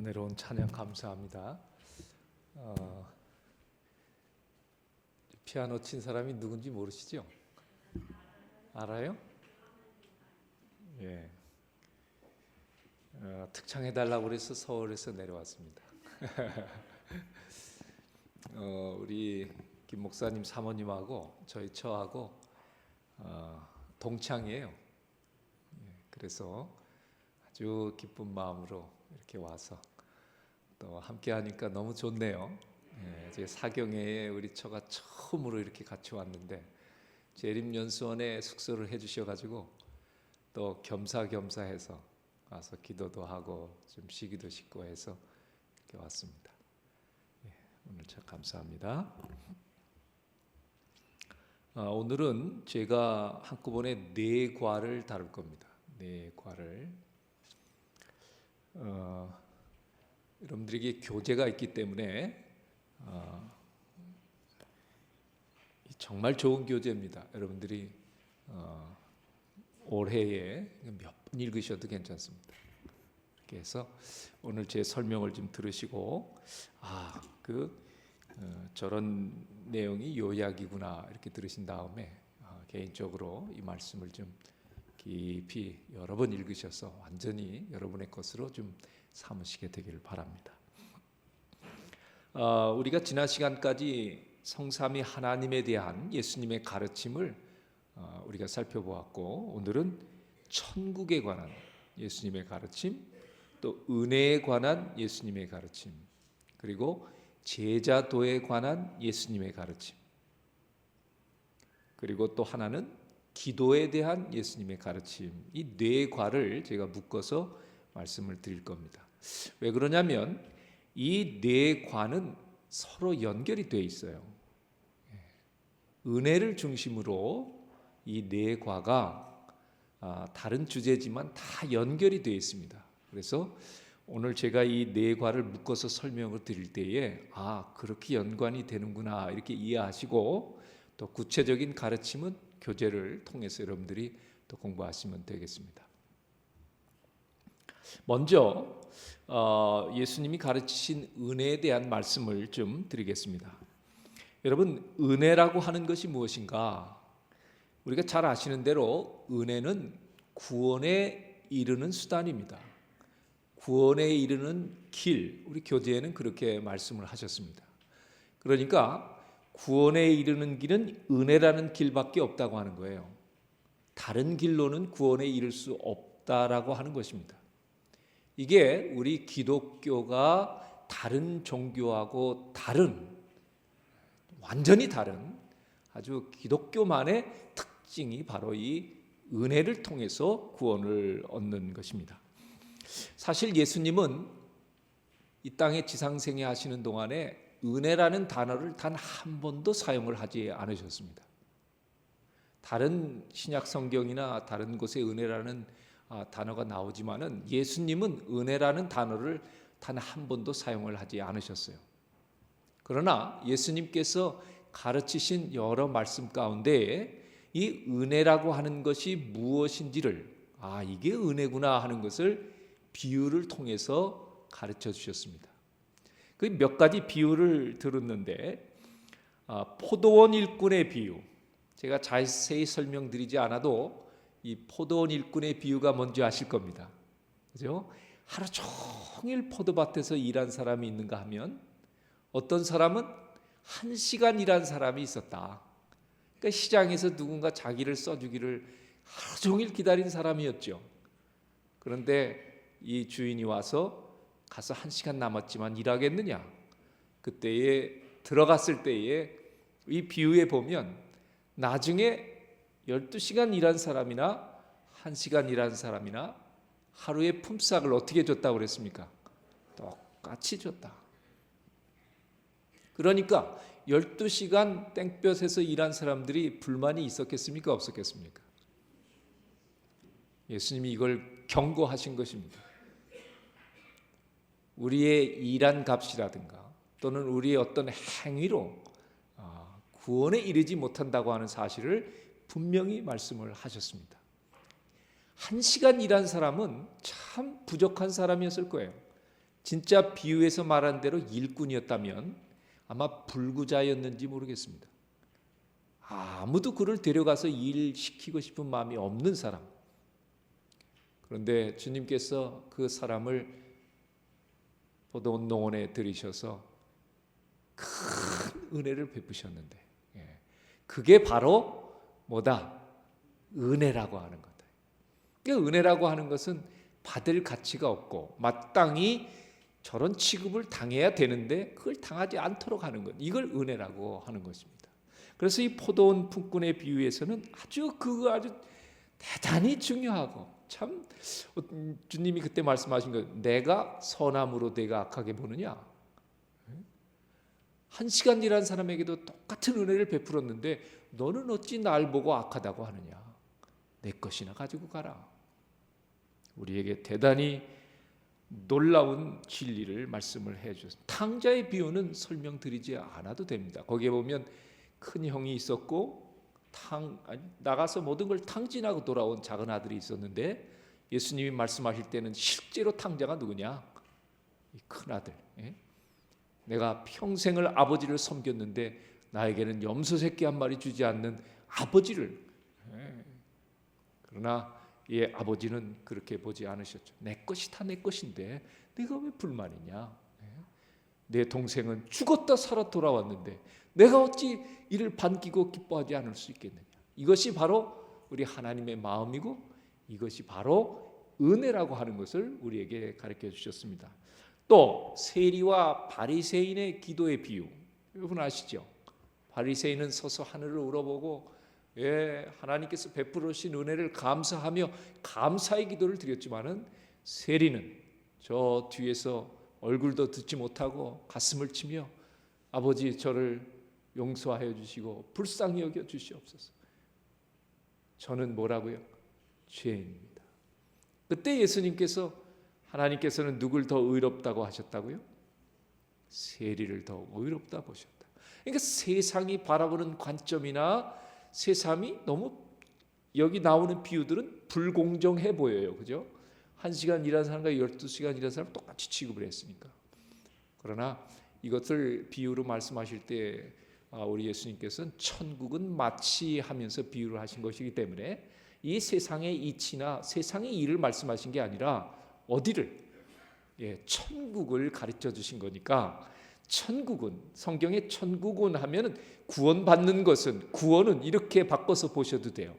은혜로운 찬양 감사합니다. 피아노 친 사람이 누군지 모르시죠? 알아요? 예. 특창해달라고 그래서 서울에서 내려왔습니다. 우리 김 목사님 사모님하고 저희 처하고 동창이에요. 그래서 아주 기쁜 마음으로 이렇게 와서 또 함께 하니까 너무 좋네요. 제 사경회에 우리 처가 처음으로 이렇게 같이 왔는데 재림연수원에 숙소를 해주셔가지고 또 겸사겸사해서 와서 기도도 하고 좀 쉬기도 쉽고 해서 이렇게 왔습니다. 오늘 참 감사합니다. 오늘은 제가 한꺼번에 4과를 다룰 겁니다. 4과를. 여러분들에게 교재가 있기 때문에 정말 좋은 교재입니다. 여러분들이 올해에 몇 번 읽으셔도 괜찮습니다. 이렇게 해서 오늘 제 설명을 좀 들으시고 저런 내용이 요약이구나 이렇게 들으신 다음에 개인적으로 이 말씀을 좀 깊이 여러 번 읽으셔서 완전히 여러분의 것으로 좀 삼으시게 되기를 바랍니다. 우리가 지난 시간까지 성삼위 하나님에 대한 예수님의 가르침을 우리가 살펴보았고, 오늘은 천국에 관한 예수님의 가르침, 또 은혜에 관한 예수님의 가르침, 그리고 제자도에 관한 예수님의 가르침, 그리고 또 하나는 기도에 대한 예수님의 가르침, 이 4과를 제가 묶어서 말씀을 드릴 겁니다. 왜 그러냐면 이 4과는 서로 연결이 되어 있어요. 은혜를 중심으로 이 4과가 다른 주제지만 다 연결이 되어 있습니다. 그래서 오늘 제가 이 4과를 묶어서 설명을 드릴 때에 그렇게 연관이 되는구나 이렇게 이해하시고, 또 구체적인 가르침은 교재를 통해서 여러분들이 또 공부하시면 되겠습니다. 먼저 예수님이 가르치신 은혜에 대한 말씀을 좀 드리겠습니다. 여러분, 은혜라고 하는 것이 무엇인가? 우리가 잘 아시는 대로 은혜는 구원에 이르는 수단입니다. 구원에 이르는 길, 우리 교재에는 그렇게 말씀을 하셨습니다. 그러니까 구원에 이르는 길은 은혜라는 길밖에 없다고 하는 거예요. 다른 길로는 구원에 이를 수 없다라고 하는 것입니다. 이게 우리 기독교가 다른 종교하고 완전히 다른 아주 기독교만의 특징이 바로 이 은혜를 통해서 구원을 얻는 것입니다. 사실 예수님은 이 땅에 지상생애 하시는 동안에 은혜라는 단어를 단 한 번도 사용을 하지 않으셨습니다. 다른 신약 성경이나 다른 곳에 은혜라는 단어가 나오지만은 예수님은 은혜라는 단어를 단 한 번도 사용을 하지 않으셨어요. 그러나 예수님께서 가르치신 여러 말씀 가운데 이 은혜라고 하는 것이 무엇인지를 이게 은혜구나 하는 것을 비유를 통해서 가르쳐 주셨습니다. 그 몇 가지 비유를 들었는데 포도원 일꾼의 비유, 제가 자세히 설명드리지 않아도 이 포도원 일꾼의 비유가 뭔지 아실 겁니다. 그죠? 하루 종일 포도밭에서 일한 사람이 있는가 하면 어떤 사람은 1시간 일한 사람이 있었다. 그러니까 시장에서 누군가 자기를 써주기를 하루 종일 기다린 사람이었죠. 그런데 이 주인이 와서 가서 1시간 남았지만 일하겠느냐? 그때에 들어갔을 때에 이 비유에 보면 나중에 12시간 일한 사람이나 1시간 일한 사람이나 하루의 품삯을 어떻게 줬다고 그랬습니까? 똑같이 줬다. 그러니까 12시간 땡볕에서 일한 사람들이 불만이 있었겠습니까? 없었겠습니까? 예수님이 이걸 경고하신 것입니다. 우리의 일한 값이라든가 또는 우리의 어떤 행위로 구원에 이르지 못한다고 하는 사실을 분명히 말씀을 하셨습니다. 1시간 일한 사람은 참 부족한 사람이었을 거예요. 진짜 비유에서 말한 대로 일꾼이었다면 아마 불구자였는지 모르겠습니다. 아무도 그를 데려가서 일시키고 싶은 마음이 없는 사람. 그런데 주님께서 그 사람을 포도원 농원에 들이셔서 큰 은혜를 베푸셨는데, 그게 바로 뭐다? 은혜라고 하는 거다. 그 은혜라고 하는 것은 받을 가치가 없고 마땅히 저런 취급을 당해야 되는데 그걸 당하지 않도록 하는 것, 이걸 은혜라고 하는 것입니다. 그래서 이 포도원 품꾼의 비유에서는 아주 대단히 중요하고, 참 주님이 그때 말씀하신 거, 내가 선함으로 내가 악하게 보느냐. 1시간 일한 사람에게도 똑같은 은혜를 베풀었는데 너는 어찌 날 보고 악하다고 하느냐. 내 것이나 가지고 가라. 우리에게 대단히 놀라운 진리를 말씀을 해주셨습니다. 탕자의 비유는 설명드리지 않아도 됩니다. 거기에 보면 큰 형이 있었고 나가서 모든 걸 탕진하고 돌아온 작은 아들이 있었는데, 예수님이 말씀하실 때는 실제로 탕자가 누구냐? 이 큰 아들. 내가 평생을 아버지를 섬겼는데 나에게는 염소 새끼 한 마리 주지 않는 아버지를. 그러나 이 아버지는 그렇게 보지 않으셨죠. 내 것이 다 내 것인데 내가 왜 불만이냐? 내 동생은 죽었다 살아 돌아왔는데 내가 어찌 이를 반기고 기뻐하지 않을 수 있겠느냐? 이것이 바로 우리 하나님의 마음이고, 이것이 바로 은혜라고 하는 것을 우리에게 가르쳐 주셨습니다. 또 세리와 바리새인의 기도의 비유, 여러분 아시죠? 바리새인은 서서 하늘을 우러보고 하나님께서 베풀으신 은혜를 감사하며 감사의 기도를 드렸지만은, 세리는 저 뒤에서 얼굴도 듣지 못하고 가슴을 치며 아버지 저를 용서하여 주시고 불쌍히 여겨 주시옵소서. 저는 뭐라고요? 죄인입니다. 그때 하나님께서는 누굴 더 의롭다고 하셨다고요? 세리를 더 의롭다 보셨다. 그러니까 세상이 바라보는 관점이나 세상이 너무, 여기 나오는 비유들은 불공정해 보여요. 그죠? 1시간 일한 사람과 12시간 일한 사람 똑같이 취급을 했으니까. 그러나 이것을 비유로 말씀하실 때 우리 예수님께서는 천국은 마치 하면서 비유를 하신 것이기 때문에 이 세상의 이치나 세상의 일을 말씀하신 게 아니라 어디를? 천국을 가르쳐 주신 거니까, 천국은, 성경에 천국은 하면은 구원받는 것은, 구원은 이렇게 바꿔서 보셔도 돼요.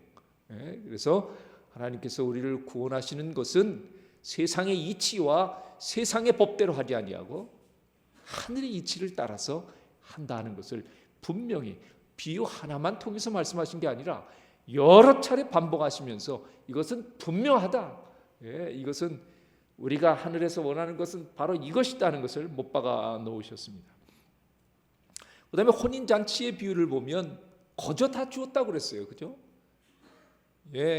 그래서 하나님께서 우리를 구원하시는 것은 세상의 이치와 세상의 법대로 하지 아니하고 하늘의 이치를 따라서 한다는 것을 분명히 비유 하나만 통해서 말씀하신 게 아니라 여러 차례 반복하시면서 이것은 분명하다. 이것은 우리가 하늘에서 원하는 것은 바로 이것이다는 것을 못 박아 놓으셨습니다. 그 다음에 혼인잔치의 비유를 보면 거저 다 주었다고 그랬어요. 그죠?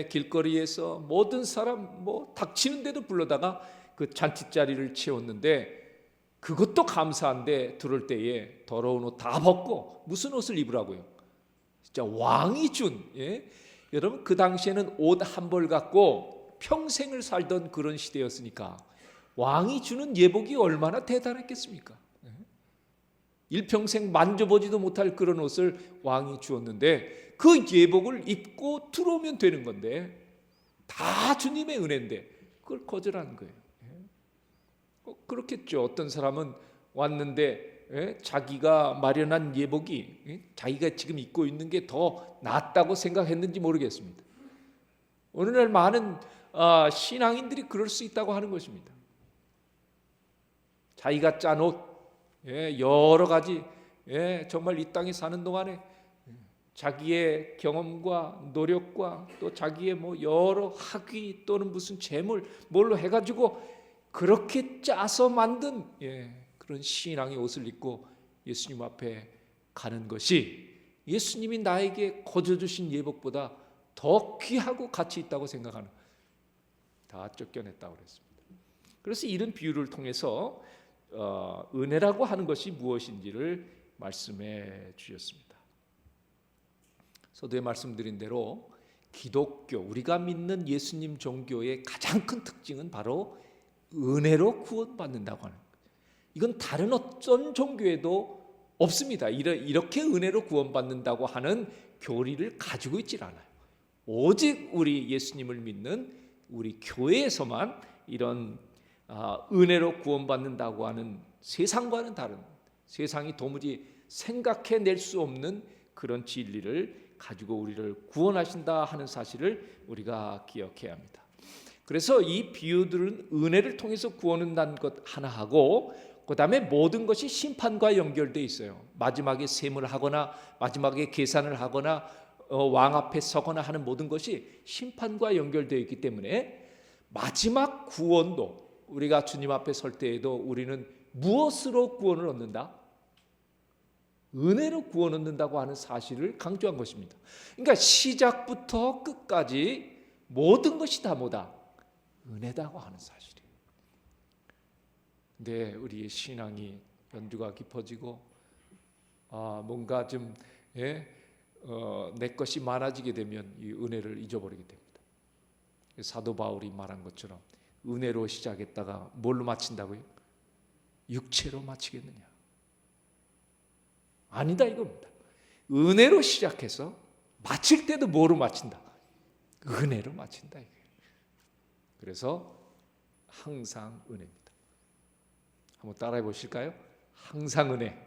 길거리에서 모든 사람 닥치는 데도 불러다가 그 잔치자리를 채웠는데, 그것도 감사한데 들어올 때에 더러운 옷 다 벗고 무슨 옷을 입으라고요? 진짜 왕이 준, 여러분 그 당시에는 옷 한 벌 갖고 평생을 살던 그런 시대였으니까 왕이 주는 예복이 얼마나 대단했겠습니까? 일평생 만져보지도 못할 그런 옷을 왕이 주었는데 그 예복을 입고 들어오면 되는 건데, 다 주님의 은혜인데 그걸 거절하는 거예요. 그렇겠죠. 어떤 사람은 왔는데 자기가 마련한 예복이 자기가 지금 입고 있는 게 더 낫다고 생각했는지 모르겠습니다. 오늘날 많은 신앙인들이 그럴 수 있다고 하는 것입니다. 자기가 짠 옷, 여러 가지, 정말 이 땅에 사는 동안에 자기의 경험과 노력과 또 자기의 여러 학위 또는 무슨 재물 뭘로 해가지고 그렇게 짜서 만든 그런 신앙의 옷을 입고 예수님 앞에 가는 것이 예수님이 나에게 거저 주신 예복보다 더 귀하고 가치 있다고 생각하는, 다 쫓겨냈다고 그랬습니다. 그래서 이런 비유를 통해서 은혜라고 하는 것이 무엇인지를 말씀해 주셨습니다. 서두에 말씀드린 대로 기독교, 우리가 믿는 예수님 종교의 가장 큰 특징은 바로 은혜로 구원받는다고 하는 거예요. 이건 다른 어떤 종교에도 없습니다. 이렇게 은혜로 구원받는다고 하는 교리를 가지고 있질 않아요. 오직 우리 예수님을 믿는 우리 교회에서만 이런 은혜로 구원받는다고 하는 세상과는 다른, 세상이 도무지 생각해낼 수 없는 그런 진리를 가지고 우리를 구원하신다 하는 사실을 우리가 기억해야 합니다. 그래서 이 비유들은 은혜를 통해서 구원한다는 것 하나 하고, 그 다음에 모든 것이 심판과 연결되어 있어요. 마지막에 셈을 하거나 마지막에 계산을 하거나 왕 앞에 서거나 하는 모든 것이 심판과 연결되어 있기 때문에 마지막 구원도, 우리가 주님 앞에 설 때에도 우리는 무엇으로 구원을 얻는다? 은혜로 구원 얻는다고 하는 사실을 강조한 것입니다. 그러니까 시작부터 끝까지 모든 것이 다 뭐다? 은혜다고 하는 사실이에요. 근데 우리의 신앙이 연주가 깊어지고 뭔가 좀 내 것이 많아지게 되면 이 은혜를 잊어버리게 됩니다. 사도 바울이 말한 것처럼 은혜로 시작했다가 뭘로 마친다고요? 육체로 마치겠느냐? 아니다 이겁니다. 은혜로 시작해서 마칠 때도 뭐로 마친다? 은혜로 마친다 이거예요. 그래서 항상 은혜입니다. 한번 따라해 보실까요? 항상 은혜,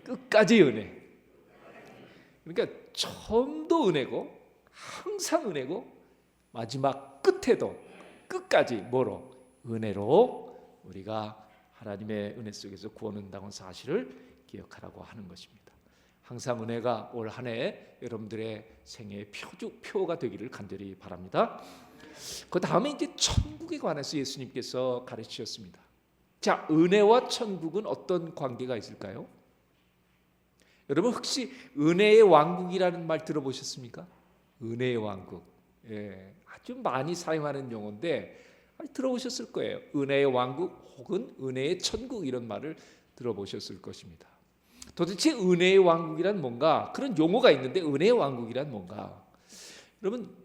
끝까지 은혜. 그러니까 처음도 은혜고 항상 은혜고 마지막 끝에도 끝까지 뭐로? 은혜로 우리가 하나님의 은혜 속에서 구원 얻는다는 사실을 기억하라고 하는 것입니다. 항상 은혜가 올 한 해 여러분들의 생애의 표가 되기를 간절히 바랍니다. 그 다음에 이제 천국에 관해서 예수님께서 가르치셨습니다. 자, 은혜와 천국은 어떤 관계가 있을까요? 여러분 혹시 은혜의 왕국이라는 말 들어보셨습니까? 은혜의 왕국. 아주 많이 사용하는 용어인데 들어보셨을 거예요. 은혜의 왕국 혹은 은혜의 천국 이런 말을 들어보셨을 것입니다. 도대체 은혜의 왕국이란 뭔가? 그런 용어가 있는데 은혜의 왕국이란 뭔가? 여러분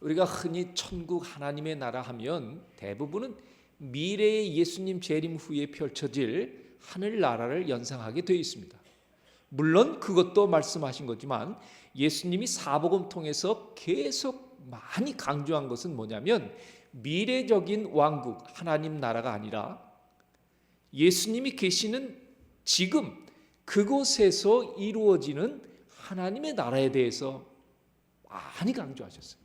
우리가 흔히 천국 하나님의 나라 하면 대부분은 미래의 예수님 재림 후에 펼쳐질 하늘나라를 연상하게 되어 있습니다. 물론 그것도 말씀하신 거지만 예수님이 사복음 통해서 계속 많이 강조한 것은 뭐냐면 미래적인 왕국 하나님 나라가 아니라 예수님이 계시는 지금 그곳에서 이루어지는 하나님의 나라에 대해서 많이 강조하셨어요.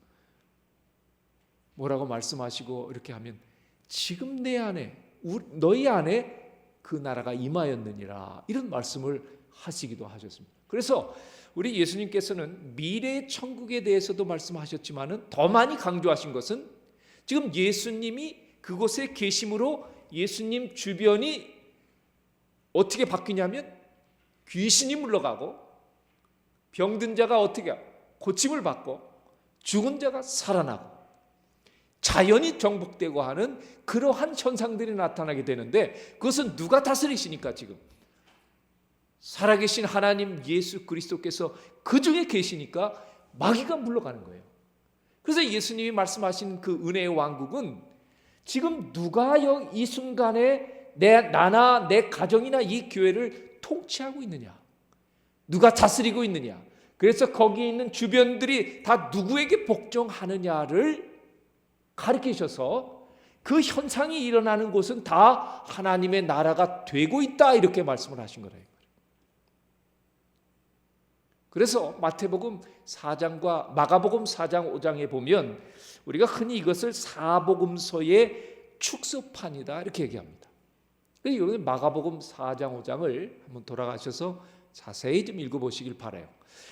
뭐라고 말씀하시고 이렇게 하면 지금 내 안에 너희 안에 그 나라가 임하였느니라 이런 말씀을 하시기도 하셨습니다. 그래서 우리 예수님께서는 미래의 천국에 대해서도 말씀하셨지만은 더 많이 강조하신 것은 지금 예수님이 그곳에 계심으로 예수님 주변이 어떻게 바뀌냐면 귀신이 물러가고 병든 자가 어떻게 고침을 받고 죽은 자가 살아나고 자연이 정복되고 하는 그러한 현상들이 나타나게 되는데 그것은 누가 다스리시니까 지금 살아계신 하나님 예수 그리스도께서 그 중에 계시니까 마귀가 물러가는 거예요. 그래서 예수님이 말씀하신 그 은혜의 왕국은 지금 누가 이 순간에 나나 내 가정이나 이 교회를 통치하고 있느냐, 누가 다스리고 있느냐, 그래서 거기에 있는 주변들이 다 누구에게 복종하느냐를 가르치셔서 그 현상이 일어나는 곳은 다 하나님의 나라가 되고 있다 이렇게 말씀을 하신 거예요. 그래서 마태복음 4장과 마가복음 4장 5장에 보면 우리가 흔히 이것을 사복음서의 축소판이다 이렇게 얘기합니다. 여기 마가복음 4장 5장을 한번 돌아가셔서 자세히 좀 읽어보시길 바라요.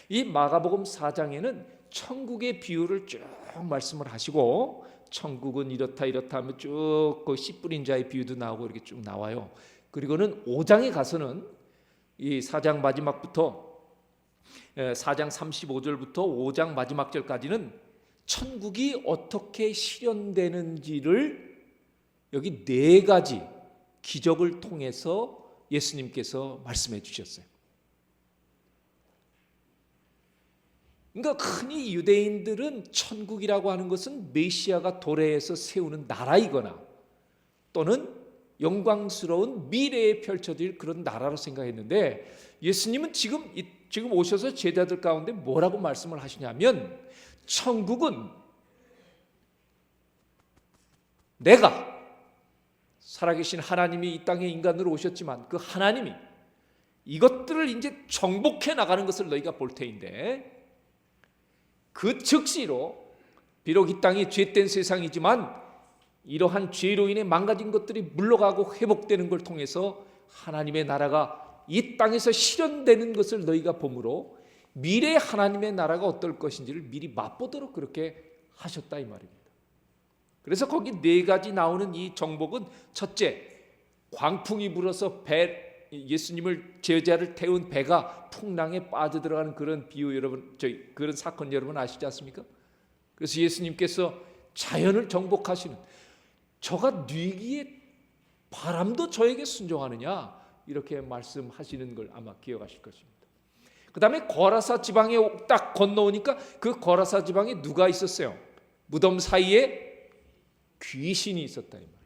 이 마가복음 4장에는 천국의 비유를 쭉 말씀을 하시고 천국은 이렇다 하면 쭉 그 씨 뿌린 자의 비유도 나오고 이렇게 쭉 나와요. 그리고는 5장에 가서는 이 4장 마지막부터 4장 35절부터 5장 마지막 절까지는 천국이 어떻게 실현되는지를 여기 4가지 기적을 통해서 예수님께서 말씀해 주셨어요. 그러니까 흔히 유대인들은 천국이라고 하는 것은 메시아가 도래해서 세우는 나라이거나 또는 영광스러운 미래에 펼쳐질 그런 나라로 생각했는데 예수님은 지금 오셔서 제자들 가운데 뭐라고 말씀을 하시냐면 천국은 내가 살아계신 하나님이 이 땅에 인간으로 오셨지만 그 하나님이 이것들을 이제 정복해 나가는 것을 너희가 볼 테인데 그 즉시로 비록 이 땅이 죄된 세상이지만 이러한 죄로 인해 망가진 것들이 물러가고 회복되는 걸 통해서 하나님의 나라가 이 땅에서 실현되는 것을 너희가 보므로 미래 하나님의 나라가 어떨 것인지를 미리 맛보도록 그렇게 하셨다 이 말입니다. 그래서 거기 네 가지 나오는 이 정복은 첫째, 광풍이 불어서 예수님을 제자를 태운 배가 풍랑에 빠져들어가는 그런 비유 그런 사건 여러분 아시지 않습니까? 그래서 예수님께서 자연을 정복하시는 저가 뉘기에 바람도 저에게 순종하느냐 이렇게 말씀하시는 걸 아마 기억하실 것입니다. 그 다음에 거라사 지방에 딱 건너오니까 그 거라사 지방에 누가 있었어요? 무덤 사이에 귀신이 있었다 이 말이에요.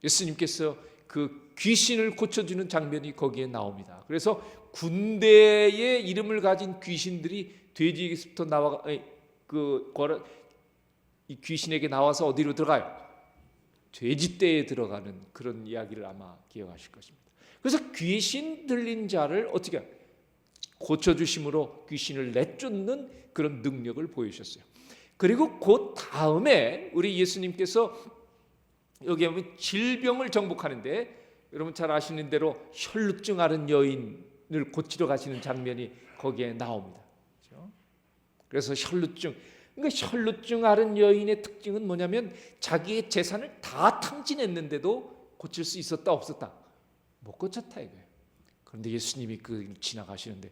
예수님께서 그 귀신을 고쳐주는 장면이 거기에 나옵니다. 그래서 군대의 이름을 가진 귀신들이 돼지에게서부터 나와 이 귀신에게 나와서 어디로 들어가요? 돼지떼에 들어가는 그런 이야기를 아마 기억하실 것입니다. 그래서 귀신 들린 자를 어떻게 고쳐주심으로 귀신을 내쫓는 그런 능력을 보이셨어요. 그리고 그 다음에 우리 예수님께서 여기 보면 질병을 정복하는데 여러분 잘 아시는 대로 혈루증 앓은 여인을 고치러 가시는 장면이 거기에 나옵니다. 그렇죠? 그래서 혈루증 앓은 여인의 특징은 뭐냐면 자기의 재산을 다 탕진했는데도 고칠 수 있었다 없었다? 못 고쳤다 이거예요. 그런데 예수님이 지나가시는데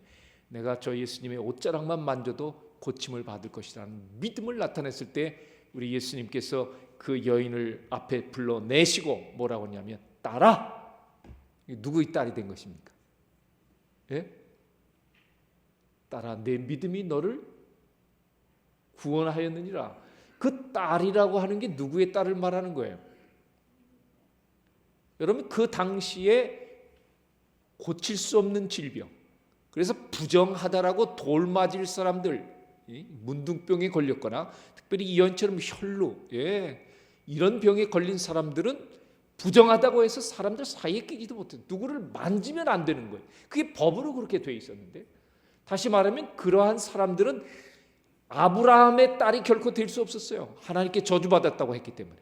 내가 저 예수님의 옷자락만 만져도 고침을 받을 것이라는 믿음을 나타냈을 때 우리 예수님께서 그 여인을 앞에 불러내시고 뭐라고 하냐면 딸아, 누구의 딸이 된 것입니까? 예? 딸아, 내 믿음이 너를 구원하였느니라. 그 딸이라고 하는 게 누구의 딸을 말하는 거예요? 여러분 그 당시에 고칠 수 없는 질병, 그래서 부정하다라고 돌 맞을 사람들, 문둥병에 걸렸거나 특별히 이언처럼 혈루, 이런 병에 걸린 사람들은 부정하다고 해서 사람들 사이에 끼지도 못해요. 누구를 만지면 안 되는 거예요. 그게 법으로 그렇게 돼 있었는데, 다시 말하면 그러한 사람들은 아브라함의 딸이 결코 될 수 없었어요. 하나님께 저주받았다고 했기 때문에.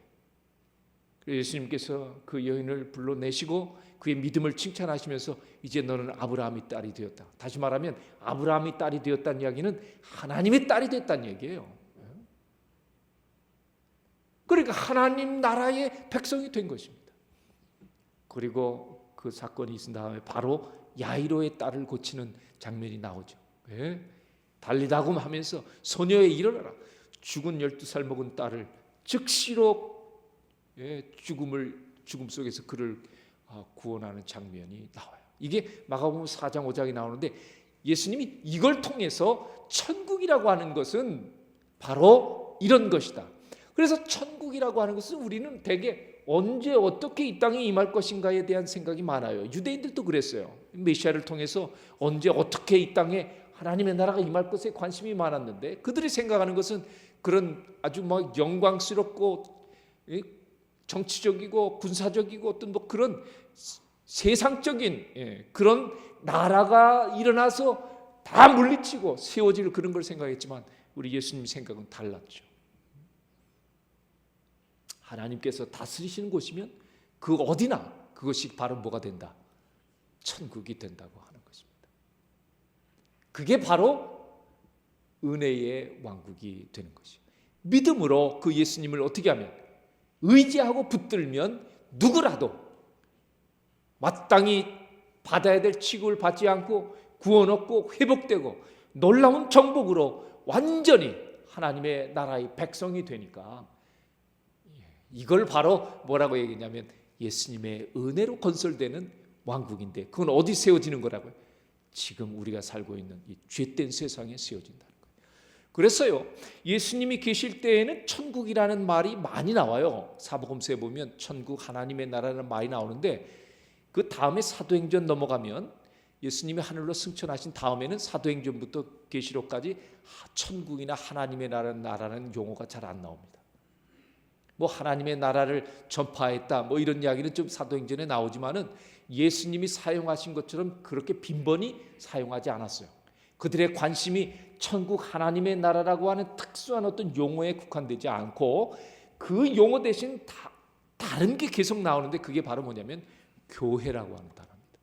예수님께서 그 여인을 불러내시고 그의 믿음을 칭찬하시면서 이제 너는 아브라함의 딸이 되었다. 다시 말하면 아브라함의 딸이 되었다는 이야기는 하나님의 딸이 됐다는 얘기예요. 그러니까 하나님 나라의 백성이 된 것입니다. 그리고 그 사건이 있은 다음에 바로 야이로의 딸을 고치는 장면이 나오죠. 달리다금 하면서 소녀에 일어나라. 죽은 12살 먹은 딸을 즉시로 죽음 속에서 그를 구원하는 장면이 나와요. 이게 마가복음 4장 5장에 나오는데 예수님이 이걸 통해서 천국이라고 하는 것은 바로 이런 것이다. 그래서 천국이라고 하는 것은 우리는 대개 언제 어떻게 이 땅에 임할 것인가에 대한 생각이 많아요. 유대인들도 그랬어요. 메시아를 통해서 언제 어떻게 이 땅에 하나님의 나라가 임할 것에 관심이 많았는데 그들이 생각하는 것은 그런 아주 영광스럽고 정치적이고 군사적이고 어떤 그런 세상적인 그런 나라가 일어나서 다 물리치고 세워질 그런 걸 생각했지만 우리 예수님 생각은 달랐죠. 하나님께서 다스리시는 곳이면 그 어디나 그것이 바로 뭐가 된다? 천국이 된다고 하는 것입니다. 그게 바로 은혜의 왕국이 되는 것이죠. 믿음으로 그 예수님을 어떻게 하면 의지하고 붙들면 누구라도 마땅히 받아야 될 취급을 받지 않고 구원 얻고 회복되고 놀라운 정복으로 완전히 하나님의 나라의 백성이 되니까 이걸 바로 뭐라고 얘기했냐면 예수님의 은혜로 건설되는 왕국인데 그건 어디 세워지는 거라고요? 지금 우리가 살고 있는 이 죄된 세상에 세워진다는 거예요. 그래서요, 예수님이 계실 때에는 천국이라는 말이 많이 나와요. 사복음서에 보면 천국, 하나님의 나라라는 말이 나오는데, 그 다음에 사도행전 넘어가면 예수님이 하늘로 승천하신 다음에는 사도행전부터 계시록까지 천국이나 하나님의 나라라는 용어가 잘 안 나옵니다. 뭐 하나님의 나라를 전파했다 뭐 이런 이야기는 좀 사도행전에 나오지만은 예수님이 사용하신 것처럼 그렇게 빈번히 사용하지 않았어요. 그들의 관심이 천국 하나님의 나라라고 하는 특수한 어떤 용어에 국한되지 않고 그 용어 대신 다른 게 계속 나오는데, 그게 바로 뭐냐면 교회라고 하는 단어입니다.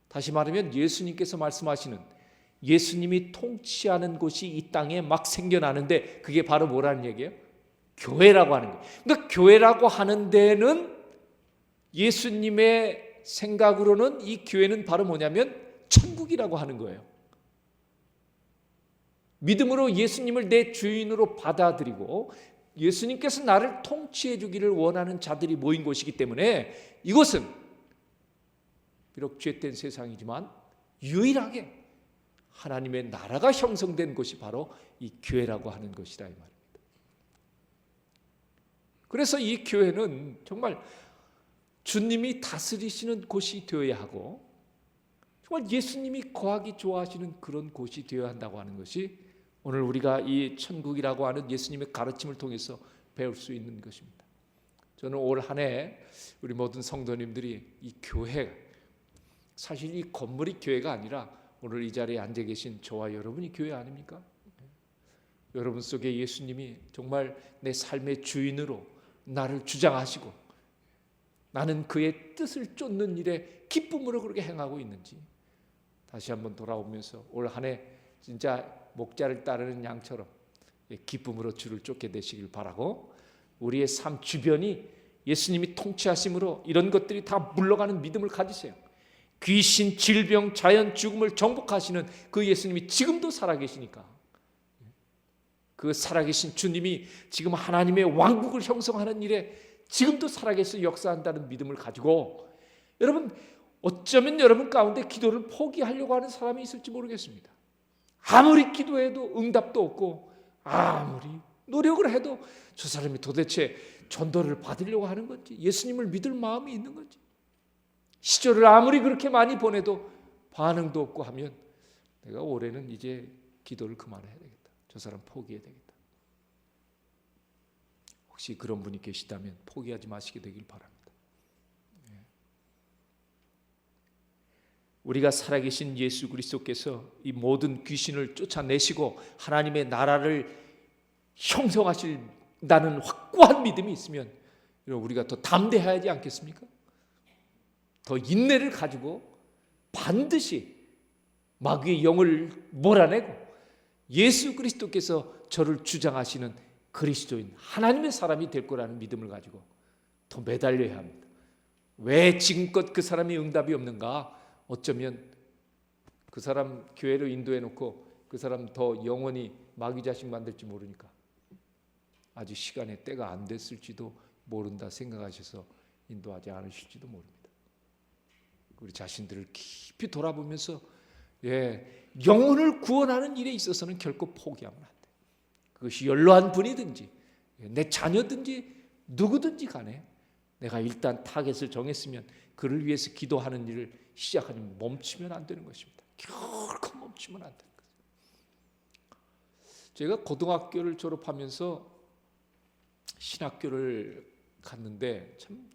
다시 말하면 예수님께서 말씀하시는, 예수님이 통치하는 곳이 이 땅에 막 생겨나는데, 그게 바로 뭐라는 얘기예요? 교회라고 하는 거예요. 그러니까 교회라고 하는 데는 예수님의 생각으로는 이 교회는 바로 뭐냐면 천국이라고 하는 거예요. 믿음으로 예수님을 내 주인으로 받아들이고 예수님께서 나를 통치해 주기를 원하는 자들이 모인 곳이기 때문에, 이곳은 비록 죄된 세상이지만 유일하게 하나님의 나라가 형성된 곳이 바로 이 교회라고 하는 것이다, 이 말입니다. 그래서 이 교회는 정말 주님이 다스리시는 곳이 되어야 하고, 정말 예수님이 거하기 좋아하시는 그런 곳이 되어야 한다고 하는 것이 오늘 우리가 이 천국이라고 하는 예수님의 가르침을 통해서 배울 수 있는 것입니다. 저는 올 한 해 우리 모든 성도님들이 이 교회, 사실 이 건물이 교회가 아니라 오늘 이 자리에 앉아 계신 저와 여러분이 교회 아닙니까? 여러분 속에 예수님이 정말 내 삶의 주인으로 나를 주장하시고 나는 그의 뜻을 쫓는 일에 기쁨으로 그렇게 행하고 있는지 다시 한번 돌아오면서 올 한 해 진짜 목자를 따르는 양처럼 기쁨으로 주를 쫓게 되시길 바라고, 우리의 삶 주변이 예수님이 통치하심으로 이런 것들이 다 물러가는 믿음을 가지세요. 귀신, 질병, 자연, 죽음을 정복하시는 그 예수님이 지금도 살아계시니까, 그 살아계신 주님이 지금 하나님의 왕국을 형성하는 일에 지금도 살아계셔 역사한다는 믿음을 가지고, 여러분 어쩌면 여러분 가운데 기도를 포기하려고 하는 사람이 있을지 모르겠습니다. 아무리 기도해도 응답도 없고 아무리 노력을 해도 저 사람이 도대체 전도를 받으려고 하는 건지, 예수님을 믿을 마음이 있는 건지, 시절을 아무리 그렇게 많이 보내도 반응도 없고 하면 내가 올해는 이제 기도를 그만해야 되겠다, 저 사람 포기해야 되겠다. 혹시 그런 분이 계시다면 포기하지 마시게 되길 바랍니다. 우리가 살아계신 예수 그리스도께서 이 모든 귀신을 쫓아내시고 하나님의 나라를 형성하신다는 확고한 믿음이 있으면 우리가 더 담대해야지 않겠습니까? 더 인내를 가지고 반드시 마귀의 영을 몰아내고 예수 그리스도께서 저를 주장하시는 그리스도인 하나님의 사람이 될 거라는 믿음을 가지고 더 매달려야 합니다. 왜 지금껏 그 사람이 응답이 없는가? 어쩌면 그 사람 교회로 인도해 놓고 그 사람 더 영원히 마귀 자식 만들지 모르니까 아직 시간의 때가 안 됐을지도 모른다 생각하셔서 인도하지 않으실지도 모릅니다. 우리 자신들을 깊이 돌아보면서 영혼을 구원하는 일에 있어서는 결코 포기하면 안 돼. 그것이 연로한 분이든지 내 자녀든지 누구든지 간에 내가 일단 타겟을 정했으면 그를 위해서 기도하는 일을 시작하니 멈추면 안 되는 것입니다. 결코 멈추면 안 되는 것입니다. 제가 고등학교를 졸업하면서 신학교를 갔는데 참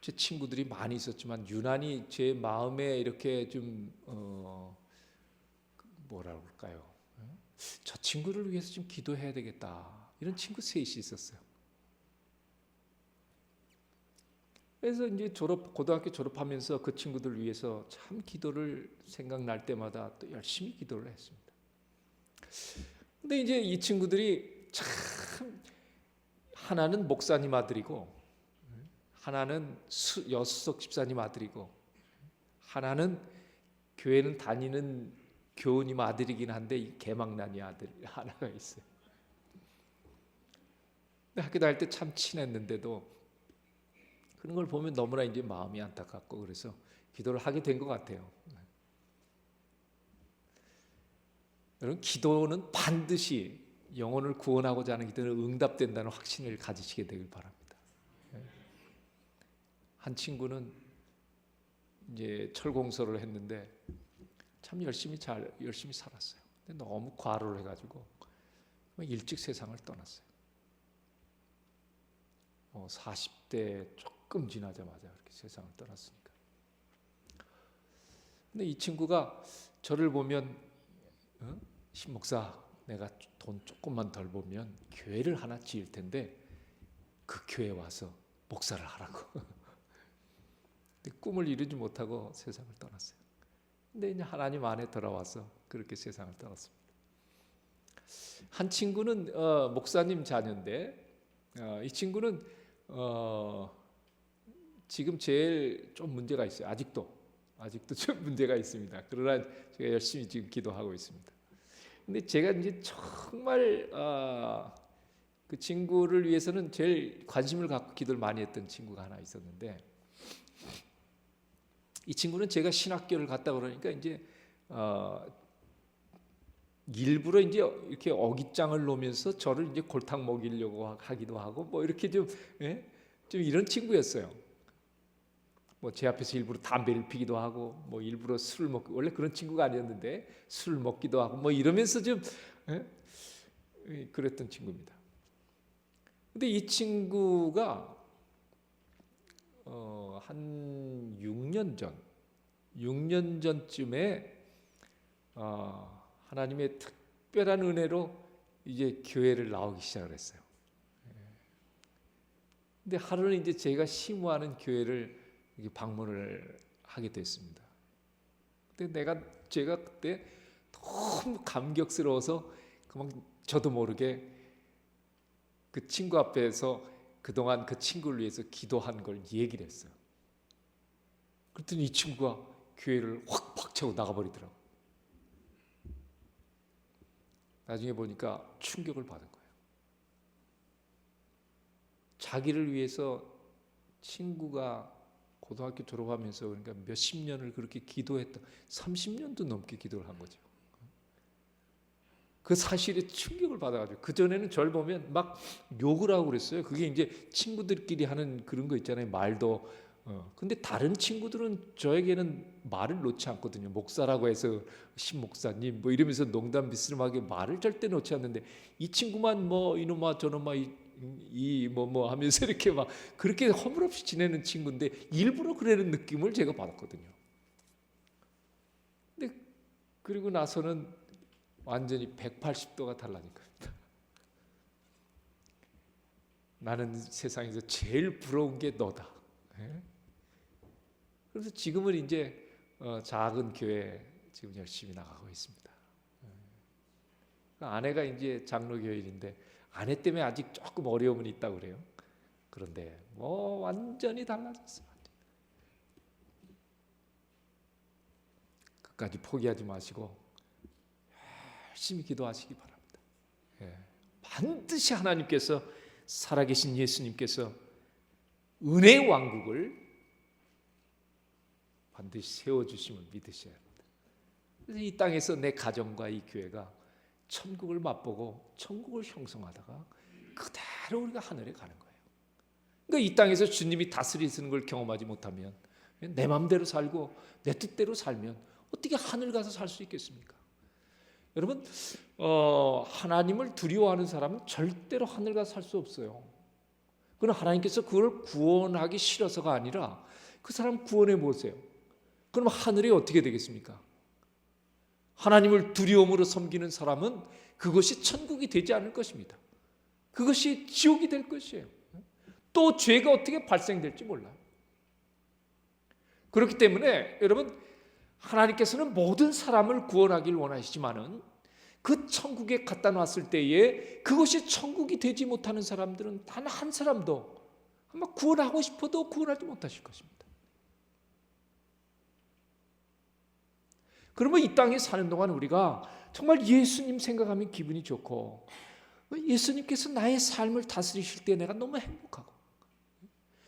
제 친구들이 많이 있었지만 유난히 제 마음에 이렇게 좀 뭐라 그럴까요? 저 친구를 위해서 좀 기도해야 되겠다, 이런 친구 셋이 있었어요. 그래서 이제 고등학교 졸업하면서 그 친구들 위해서 참 기도를 생각날 때마다 또 열심히 기도를 했습니다. 근데 이제 이 친구들이 참, 하나는 목사님 아들이고 하나는 여수석 집사님 아들이고 하나는 교회는 다니는 교우님 아들이긴 한데 이 개망나니 아들 하나가 있어요. 근데 학교 다닐 때 참 친했는데도 그런 걸 보면 너무나 이제 마음이 안타깝고 그래서 기도를 하게 된 것 같아요. 여러분, 기도는 반드시 영혼을 구원하고자 하는 기도는 응답된다는 확신을 가지시게 되길 바랍니다. 한 친구는 이제 철공소를 했는데 참 열심히 살았어요. 근데 너무 과로를 해가지고 일찍 세상을 떠났어요. 40대 조금 지나자마자 그렇게 세상을 떠났으니까. 근데 이 친구가 저를 보면 신 목사, 내가 돈 조금만 덜 보면 교회를 하나 지을 텐데 그 교회에 와서 목사를 하라고. 근데 꿈을 이루지 못하고 세상을 떠났어요. 근데 이제 하나님 안에 돌아와서 그렇게 세상을 떠났습니다. 한 친구는 목사님 자녀인데 이 친구는 지금 제일 좀 문제가 있어요. 아직도 좀 문제가 있습니다. 그러나 제가 열심히 지금 기도하고 있습니다. 근데 제가 이제 정말 그 친구를 위해서는 제일 관심을 갖고 기도를 많이 했던 친구가 하나 있었는데, 이 친구는 제가 신학교를 갔다 그러니까 이제 일부러 이제 이렇게 어깃장을 놓으면서 저를 이제 골탕 먹이려고 하기도 하고 뭐 이렇게 좀 이런 친구였어요. 뭐 제 앞에서 일부러 담배를 피기도 하고 뭐 일부러 술을 먹고, 원래 그런 친구가 아니었는데 술을 먹기도 하고 뭐 이러면서 좀 그랬던 친구입니다. 근데 이 친구가 한 6년 전쯤에 하나님의 특별한 은혜로 이제 교회를 나오기 시작을 했어요. 근데 하루는 이제 제가 심호하는 교회를 방문을 하게 됐습니다. 근데 제가 그때 너무 감격스러워서 그만 저도 모르게 그 친구 앞에서 그동안 그 친구를 위해서 기도한 걸 얘기를 했어요. 그랬더니 이 친구가 교회를 확 박차고 나가버리더라고요. 나중에 보니까 충격을 받은 거예요. 자기를 위해서 친구가 고등학교 졸업하면서 그러니까 몇십 년을 그렇게 기도했다. 30년도 넘게 기도를 한 거죠. 그 사실에 충격을 받아가지고, 그전에는 저를 보면 막 욕을 하고 그랬어요. 그게 이제 친구들끼리 하는 그런 거 있잖아요. 말도. 근데 다른 친구들은 저에게는 말을 놓지 않거든요. 목사라고 해서 신 목사님 뭐 이러면서 농담 비스름하게 말을 절대 놓지 않는데, 이 친구만 뭐 이놈아 저놈아 이 뭐 하면서 이렇게 막 그렇게 허물없이 지내는 친구인데 일부러 그러는 느낌을 제가 받았거든요. 근데 그리고 나서는 완전히 180도가 달라진 겁니다. 나는 세상에서 제일 부러운 게 너다. 그래서 지금은 이제 작은 교회 지금 열심히 나가고 있습니다. 아내가 이제 장로교인인데 아내 때문에 아직 조금 어려움은 있다고 그래요. 그런데 뭐 완전히 달라졌어요. 끝까지 포기하지 마시고 열심히 기도하시기 바랍니다. 반드시 하나님께서, 살아계신 예수님께서 은혜의 왕국을 반드시 세워주심을 믿으셔야 합니다. 그래서 이 땅에서 내 가정과 이 교회가 천국을 맛보고 천국을 형성하다가 그대로 우리가 하늘에 가는 거예요. 그러니까 이 땅에서 주님이 다스리시는 걸 경험하지 못하면, 내 마음대로 살고 내 뜻대로 살면 어떻게 하늘 가서 살 수 있겠습니까? 여러분, 하나님을 두려워하는 사람은 절대로 하늘 가서 살 수 없어요. 그러나 하나님께서 그걸 구원하기 싫어서가 아니라 그 사람 구원해 보세요. 그럼 하늘이 어떻게 되겠습니까? 하나님을 두려움으로 섬기는 사람은 그것이 천국이 되지 않을 것입니다. 그것이 지옥이 될 것이에요. 또 죄가 어떻게 발생될지 몰라요. 그렇기 때문에 여러분, 하나님께서는 모든 사람을 구원하길 원하시지만은 그 천국에 갖다 놨을 때에 그것이 천국이 되지 못하는 사람들은 단 한 사람도 아마 구원하고 싶어도 구원하지 못하실 것입니다. 그러면 이 땅에 사는 동안 우리가 정말 예수님 생각하면 기분이 좋고, 예수님께서 나의 삶을 다스리실 때 내가 너무 행복하고,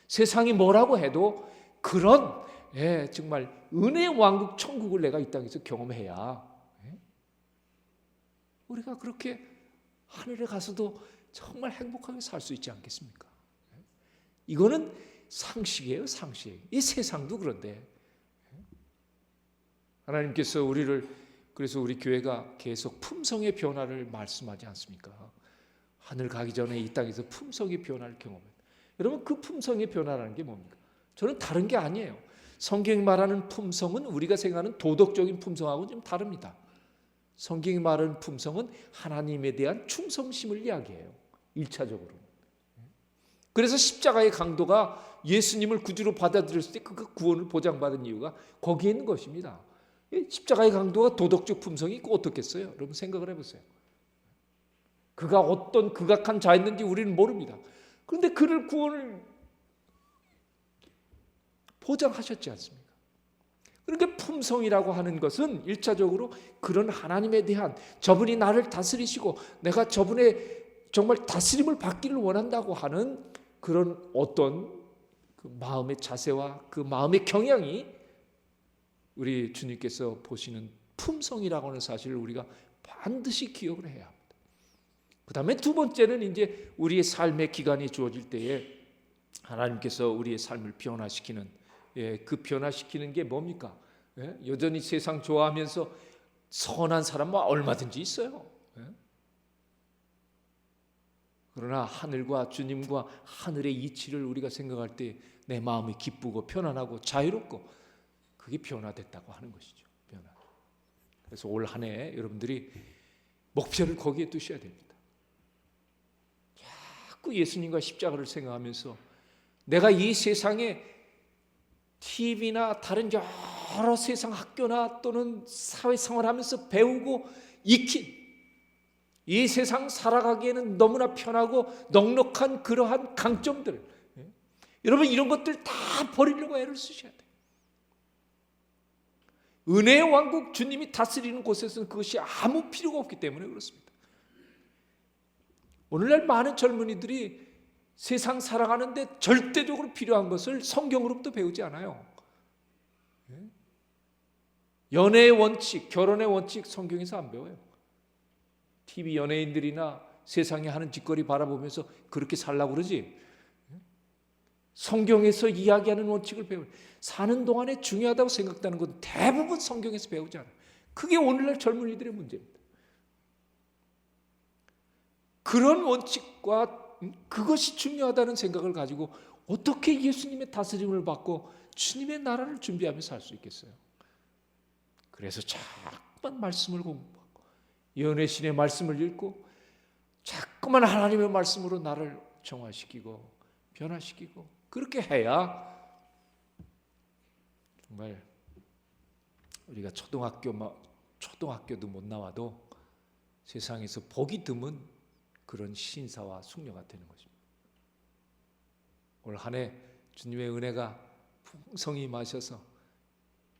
세상이 뭐라고 해도 그런 정말 은혜의 왕국 천국을 내가 이 땅에서 경험해야 우리가 그렇게 하늘에 가서도 정말 행복하게 살 수 있지 않겠습니까? 이거는 상식이에요, 상식. 이 세상도 그런데 하나님께서 그래서 우리 교회가 계속 품성의 변화를 말씀하지 않습니까? 하늘 가기 전에 이 땅에서 품성의 변화를 경험해요. 여러분, 그 품성의 변화라는 게 뭡니까? 저는 다른 게 아니에요. 성경이 말하는 품성은 우리가 생각하는 도덕적인 품성하고는 좀 다릅니다. 성경이 말하는 품성은 하나님에 대한 충성심을 이야기해요. 1차적으로. 그래서 십자가의 강도가 예수님을 구주로 받아들였을 때 그 구원을 보장받은 이유가 거기에 있는 것입니다. 십자가의 강도가 도덕적 품성이 있고 어떻겠어요? 여러분 생각을 해보세요. 그가 어떤 극악한 자였는지 우리는 모릅니다. 그런데 그를 구원을 보장하셨지 않습니까? 그러니까 품성이라고 하는 것은 1차적으로 그런 하나님에 대한, 저분이 나를 다스리시고 내가 저분의 정말 다스림을 받기를 원한다고 하는 그런 어떤 그 마음의 자세와 그 마음의 경향이 우리 주님께서 보시는 품성이라고 하는 사실을 우리가 반드시 기억을 해야 합니다. 그 다음에 두 번째는 이제 우리의 삶의 기간이 주어질 때에 하나님께서 우리의 삶을 변화시키는, 그 변화시키는 게 뭡니까? 여전히 세상 좋아하면서 선한 사람은 얼마든지 있어요. 그러나 하늘과 주님과 하늘의 이치를 우리가 생각할 때 내 마음이 기쁘고 편안하고 자유롭고 그게 변화됐다고 하는 것이죠. 변화. 그래서 올 한 해 여러분들이 목표를 거기에 두셔야 됩니다. 자꾸 예수님과 십자가를 생각하면서 내가 이 세상에 TV나 다른 여러 세상 학교나 또는 사회생활하면서 배우고 익힌 이 세상 살아가기에는 너무나 편하고 넉넉한 그러한 강점들, 여러분 이런 것들 다 버리려고 애를 쓰셔야 돼요. 은혜의 왕국 주님이 다스리는 곳에서는 그것이 아무 필요가 없기 때문에 그렇습니다. 오늘날 많은 젊은이들이 세상 살아가는데 절대적으로 필요한 것을 성경으로부터 배우지 않아요. 연애의 원칙, 결혼의 원칙 성경에서 안 배워요. TV 연예인들이나 세상에 하는 짓거리 바라보면서 그렇게 살라고 그러지. 성경에서 이야기하는 원칙을 배워요. 사는 동안에 중요하다고 생각되는 건 대부분 성경에서 배우지 않아요. 그게 오늘날 젊은이들의 문제입니다. 그런 원칙과 그것이 중요하다는 생각을 가지고 어떻게 예수님의 다스림을 받고 주님의 나라를 준비하며 살 수 있겠어요? 그래서 자꾸만 말씀을 공부하고 연애신의 말씀을 읽고 자꾸만 하나님의 말씀으로 나를 정화시키고 변화시키고 그렇게 해야 정말 우리가 초등학교도 못 나와도 세상에서 보기 드문 그런 신사와 숙녀가 되는 것입니다. 올 한 해 주님의 은혜가 풍성히 임하셔서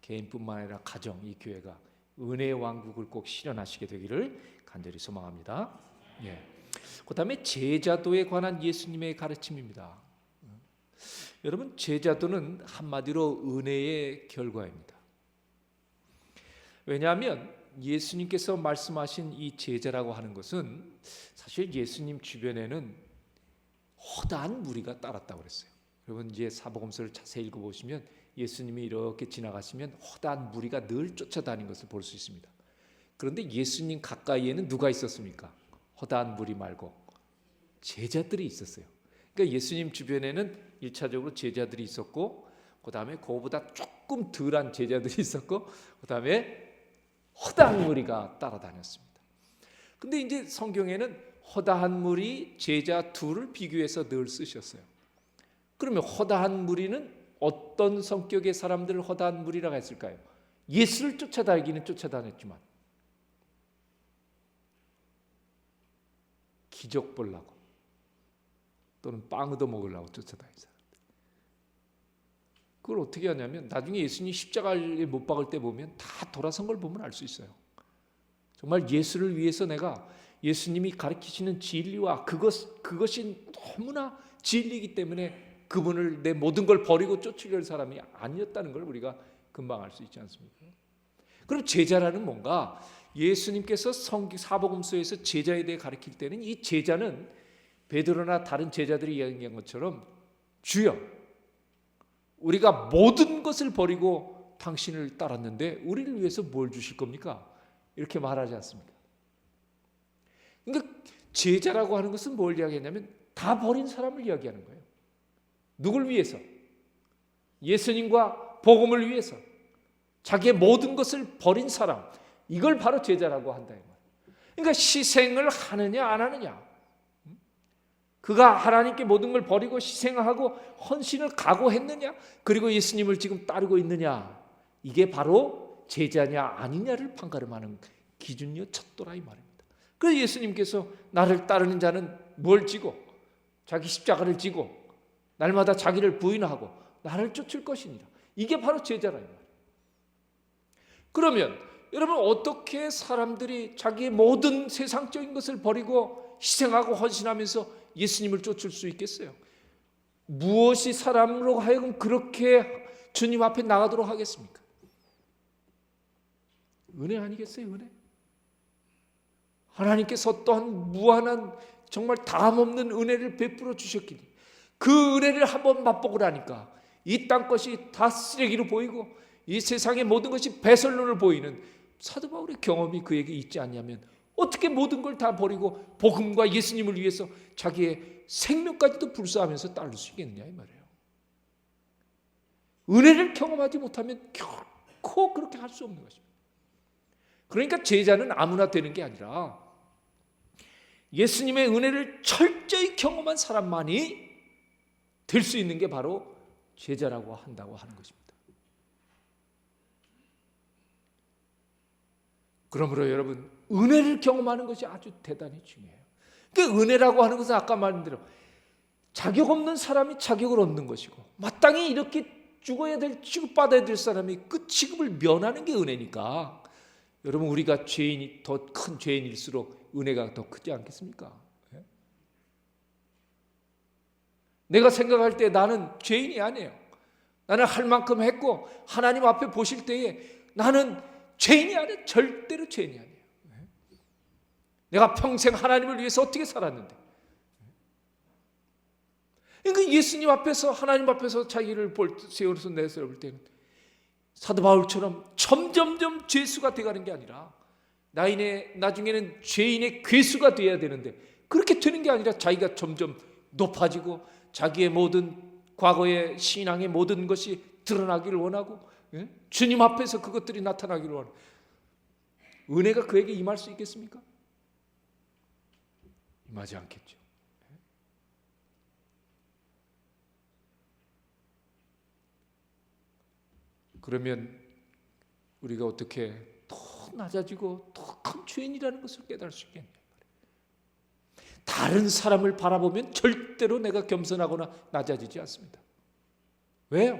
개인뿐만 아니라 가정, 이 교회가 은혜의 왕국을 꼭 실현하시게 되기를 간절히 소망합니다. 그 다음에 제자도에 관한 예수님의 가르침입니다. 여러분, 제자도는 한마디로 은혜의 결과입니다. 왜냐하면 예수님께서 말씀하신 이 제자라고 하는 것은 사실 예수님 주변에는 허다한 무리가 따랐다고 그랬어요. 여러분 이제 사복음서를 자세히 읽어보시면 예수님이 이렇게 지나가시면 허다한 무리가 늘 쫓아다니는 것을 볼 수 있습니다. 그런데 예수님 가까이에는 누가 있었습니까? 허다한 무리 말고 제자들이 있었어요. 그러니까 예수님 주변에는 1차적으로 제자들이 있었고 그 다음에 그거보다 조금 덜한 제자들이 있었고 그 다음에 허다한 무리가 따라다녔습니다. 근데 이제 성경에는 허다한 무리, 제자 둘을 비교해서 늘 쓰셨어요. 그러면 허다한 무리는 어떤 성격의 사람들을 허다한 무리라고 했을까요? 예수를 쫓아다니기는 쫓아다녔지만 기적 보려고 또는 빵 얻어 먹으려고 쫓아다니는 사람들. 그걸 어떻게 하냐면 나중에 예수님이 십자가에 못 박을 때 보면 다 돌아선 걸 보면 알 수 있어요. 정말 예수를 위해서 내가 예수님이 가르치시는 진리와 그것이 너무나 진리이기 때문에 그분을 내 모든 걸 버리고 쫓으려는 사람이 아니었다는 걸 우리가 금방 알 수 있지 않습니까? 그럼 제자라는 뭔가 예수님께서 사복음서에서 제자에 대해 가르칠 때는 이 제자는 베드로나 다른 제자들이 이야기한 것처럼 주여 우리가 모든 것을 버리고 당신을 따랐는데 우리를 위해서 뭘 주실 겁니까? 이렇게 말하지 않습니까? 그러니까 제자라고 하는 것은 뭘 이야기하냐면 다 버린 사람을 이야기하는 거예요. 누굴 위해서? 예수님과 복음을 위해서 자기의 모든 것을 버린 사람, 이걸 바로 제자라고 한다. 그러니까 희생을 하느냐 안 하느냐, 그가 하나님께 모든 걸 버리고 희생하고 헌신을 각오했느냐, 그리고 예수님을 지금 따르고 있느냐, 이게 바로 제자냐 아니냐를 판가름하는 기준이요 척도라 이 말입니다. 그래서 예수님께서 나를 따르는 자는 뭘 지고 자기 십자가를 지고 날마다 자기를 부인하고 나를 쫓을 것이니라. 이게 바로 제자라 이 말이에요. 그러면 여러분 어떻게 사람들이 자기의 모든 세상적인 것을 버리고 희생하고 헌신하면서 예수님을 쫓을 수 있겠어요? 무엇이 사람으로 하여금 그렇게 주님 앞에 나가도록 하겠습니까? 은혜 아니겠어요? 은혜. 하나님께서 또한 무한한 정말 다함없는 은혜를 베풀어 주셨기에 그 은혜를 한번 맛보고 나니까 이 땅 것이 다 쓰레기로 보이고 이 세상의 모든 것이 배설물로 보이는 사도 바울의 경험이 그에게 있지 않냐면 어떻게 모든 걸 다 버리고 복음과 예수님을 위해서 자기의 생명까지도 불사하면서 따를 수 있겠느냐 이 말이에요. 은혜를 경험하지 못하면 결코 그렇게 할 수 없는 것입니다. 그러니까 제자는 아무나 되는 게 아니라 예수님의 은혜를 철저히 경험한 사람만이 될 수 있는 게 바로 제자라고 한다고 하는 것입니다. 그러므로 여러분 은혜를 경험하는 것이 아주 대단히 중요해요. 그 은혜라고 하는 것은 아까 말한 대로 자격 없는 사람이 자격을 얻는 것이고 마땅히 이렇게 죽어야 될 취급받아야 될 사람이 그 취급을 면하는 게 은혜니까 여러분 우리가 죄인이 더 큰 죄인일수록 은혜가 더 크지 않겠습니까? 내가 생각할 때 나는 죄인이 아니에요. 나는 할 만큼 했고 하나님 앞에 보실 때에 나는 죄인이 아니에요. 절대로 죄인이 아니에요. 내가 평생 하나님을 위해서 어떻게 살았는데. 그러니까 예수님 앞에서 하나님 앞에서 자기를 세워서 내세울 때는 사도 바울처럼 점점점 죄수가 되어가는 게 아니라 나중에는 죄인의 괴수가 되어야 되는데 그렇게 되는 게 아니라 자기가 점점 높아지고 자기의 모든 과거의 신앙의 모든 것이 드러나기를 원하고 주님 앞에서 그것들이 나타나기를 원하고 은혜가 그에게 임할 수 있겠습니까? 임하지 않겠죠. 그러면 우리가 어떻게 더 낮아지고 더 큰 죄인이라는 것을 깨달을 수 있겠냐. 다른 사람을 바라보면 절대로 내가 겸손하거나 낮아지지 않습니다. 왜요?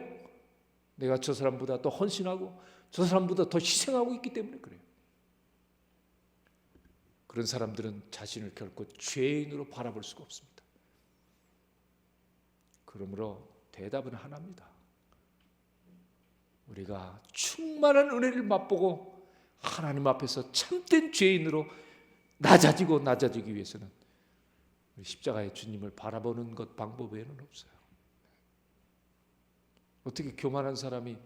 내가 저 사람보다 더 헌신하고 저 사람보다 더 희생하고 있기 때문에 그래요. 그런 사람들은 자신을 결코 죄인으로 바라볼 수가 없습니다. 그러므로 대답은 하나입니다. 우리가 충만한 은혜를 맛보고 하나님 앞에서 참된 죄인으로 낮아지기 위해서는 십자가의 주님을 바라보는 것 방법 외에는 없어요. 어떻게 교만한 사람이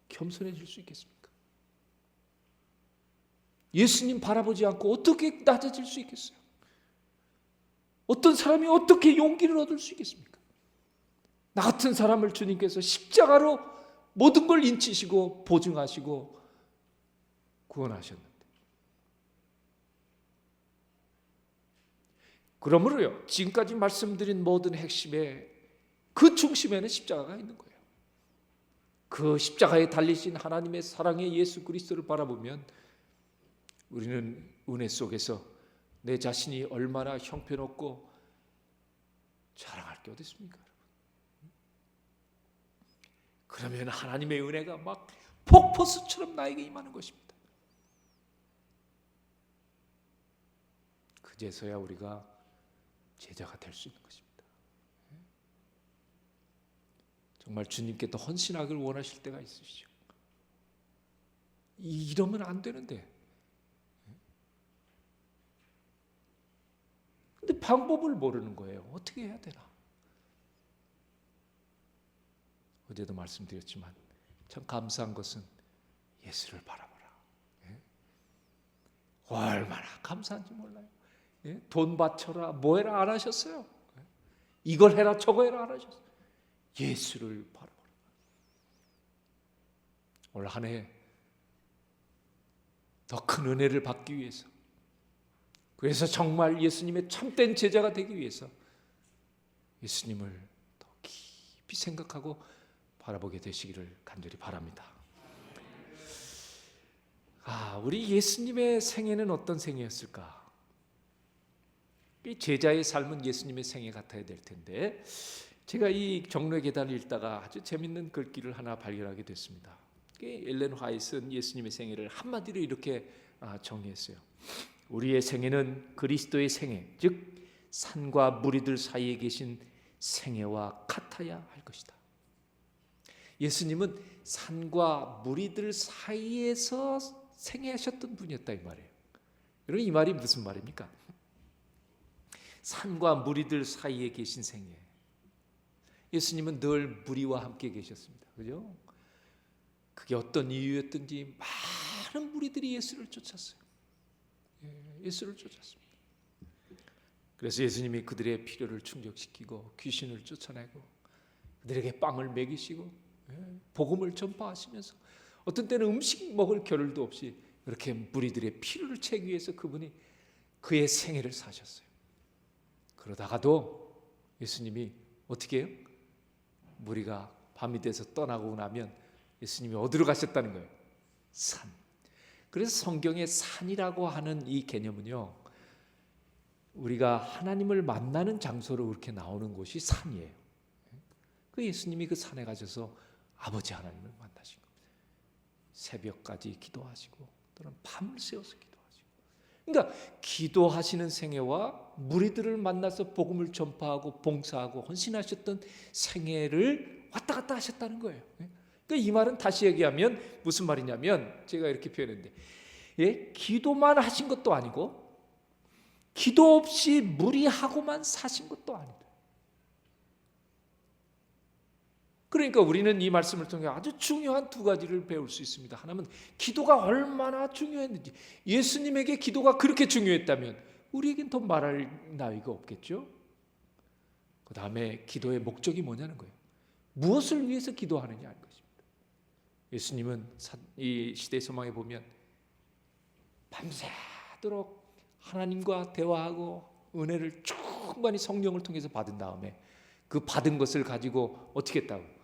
겸손해질 수 있겠습니까? 예수님 바라보지 않고 어떻게 낮아질 수 있겠어요? 어떤 사람이 어떻게 용기를 얻을 수 있겠습니까? 나 같은 사람을 주님께서 십자가로 모든 걸 인치시고 보증하시고 구원하셨는데, 그러므로요 지금까지 말씀드린 모든 핵심에 그 중심에는 십자가가 있는 거예요. 그 십자가에 달리신 하나님의 사랑의 예수 그리스도를 바라보면 우리는 은혜 속에서 내 자신이 얼마나 형편없고 자랑할 게 어디 있습니까? 그러면 하나님의 은혜가 막 폭포수처럼 나에게 임하는 것입니다. 그제서야 우리가 제자가 될 수 있는 것입니다. 정말 주님께 더 헌신하기를 원하실 때가 있으시죠. 이러면 안 되는데. 근데 방법을 모르는 거예요. 어떻게 해야 되나? 어제도 말씀드렸지만 참 감사한 것은 예수를 바라보라. 얼마나 감사한지 몰라요. 돈 바쳐라 뭐 해라 안 하셨어요. 이걸 해라 저거 해라 안 하셨어요. 예수를 바라보라. 올 한 해 더 큰 은혜를 받기 위해서, 그래서 정말 예수님의 참된 제자가 되기 위해서 예수님을 더 깊이 생각하고 바라보게 되시기를 간절히 바랍니다. 우리 예수님의 생애는 어떤 생애였을까? 이 제자의 삶은 예수님의 생애 같아야 될 텐데, 제가 이 정로의 계단을 읽다가 아주 재밌는 글귀를 하나 발견하게 됐습니다. 엘렌 화이트는 예수님의 생애를 한마디로 이렇게 정리했어요. 우리의 생애는 그리스도의 생애, 즉 산과 무리들 사이에 계신 생애와 같아야 할 것이다. 예수님은 산과 무리들 사이에서 생애하셨던 분이었다 이 말이에요. 여러분, 이 말이 무슨 말입니까? 산과 무리들 사이에 계신 생애. 예수님은 늘 무리와 함께 계셨습니다. 그죠? 그게 어떤 이유였든지 많은 무리들이 예수를 쫓았어요. 예수를 쫓았습니다. 그래서 예수님이 그들의 필요를 충족시키고 귀신을 쫓아내고 그들에게 빵을 먹이시고 복음을 전파하시면서 어떤 때는 음식 먹을 겨를도 없이 그렇게 무리들의 필요를 채우기 위해서 그분이 그의 생애를 사셨어요. 그러다가도 예수님이 어떻게 해요? 무리가 밤이 돼서 떠나고 나면 예수님이 어디로 가셨다는 거예요? 산. 그래서 성경에 산이라고 하는 이 개념은요, 우리가 하나님을 만나는 장소로 그렇게 나오는 곳이 산이에요. 그 예수님이 그 산에 가셔서 아버지 하나님을 만나신 겁니다. 새벽까지 기도하시고 또는 밤을 새워서 기도하시고. 그러니까 기도하시는 생애와 무리들을 만나서 복음을 전파하고 봉사하고 헌신하셨던 생애를 왔다 갔다 하셨다는 거예요. 그러니까 이 말은 다시 얘기하면 무슨 말이냐면, 제가 이렇게 표현했는데, 기도만 하신 것도 아니고 기도 없이 무리하고만 사신 것도 아니다. 그러니까 우리는 이 말씀을 통해 아주 중요한 두 가지를 배울 수 있습니다. 하나는 기도가 얼마나 중요했는지. 예수님에게 기도가 그렇게 중요했다면 우리에겐 더 말할 나위가 없겠죠. 그 다음에 기도의 목적이 뭐냐는 거예요. 무엇을 위해서 기도하느냐 하는 것입니다. 예수님은 이 시대 소망에 보면 밤새도록 하나님과 대화하고 은혜를 충만히 성령을 통해서 받은 다음에 그 받은 것을 가지고 어떻게 했다고?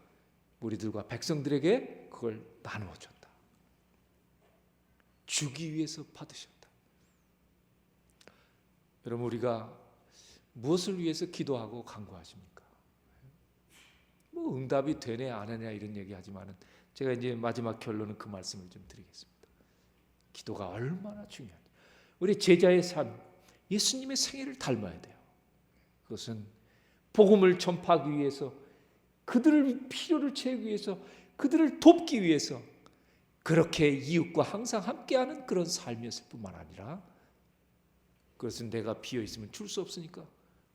무리들과 백성들에게 그걸 나누어 줬다. 주기 위해서 받으셨다. 여러분, 우리가 무엇을 위해서 기도하고 간구하십니까? 뭐 응답이 되냐 안 하냐 이런 얘기하지만은 제가 이제 마지막 결론은 그 말씀을 좀 드리겠습니다. 기도가 얼마나 중요한지. 우리 제자의 삶, 예수님의 생애를 닮아야 돼요. 그것은 복음을 전파하기 위해서, 그들의 필요를 채우기 위해서, 그들을 돕기 위해서 그렇게 이웃과 항상 함께하는 그런 삶이었을 뿐만 아니라, 그것은 내가 비어 있으면 줄 수 없으니까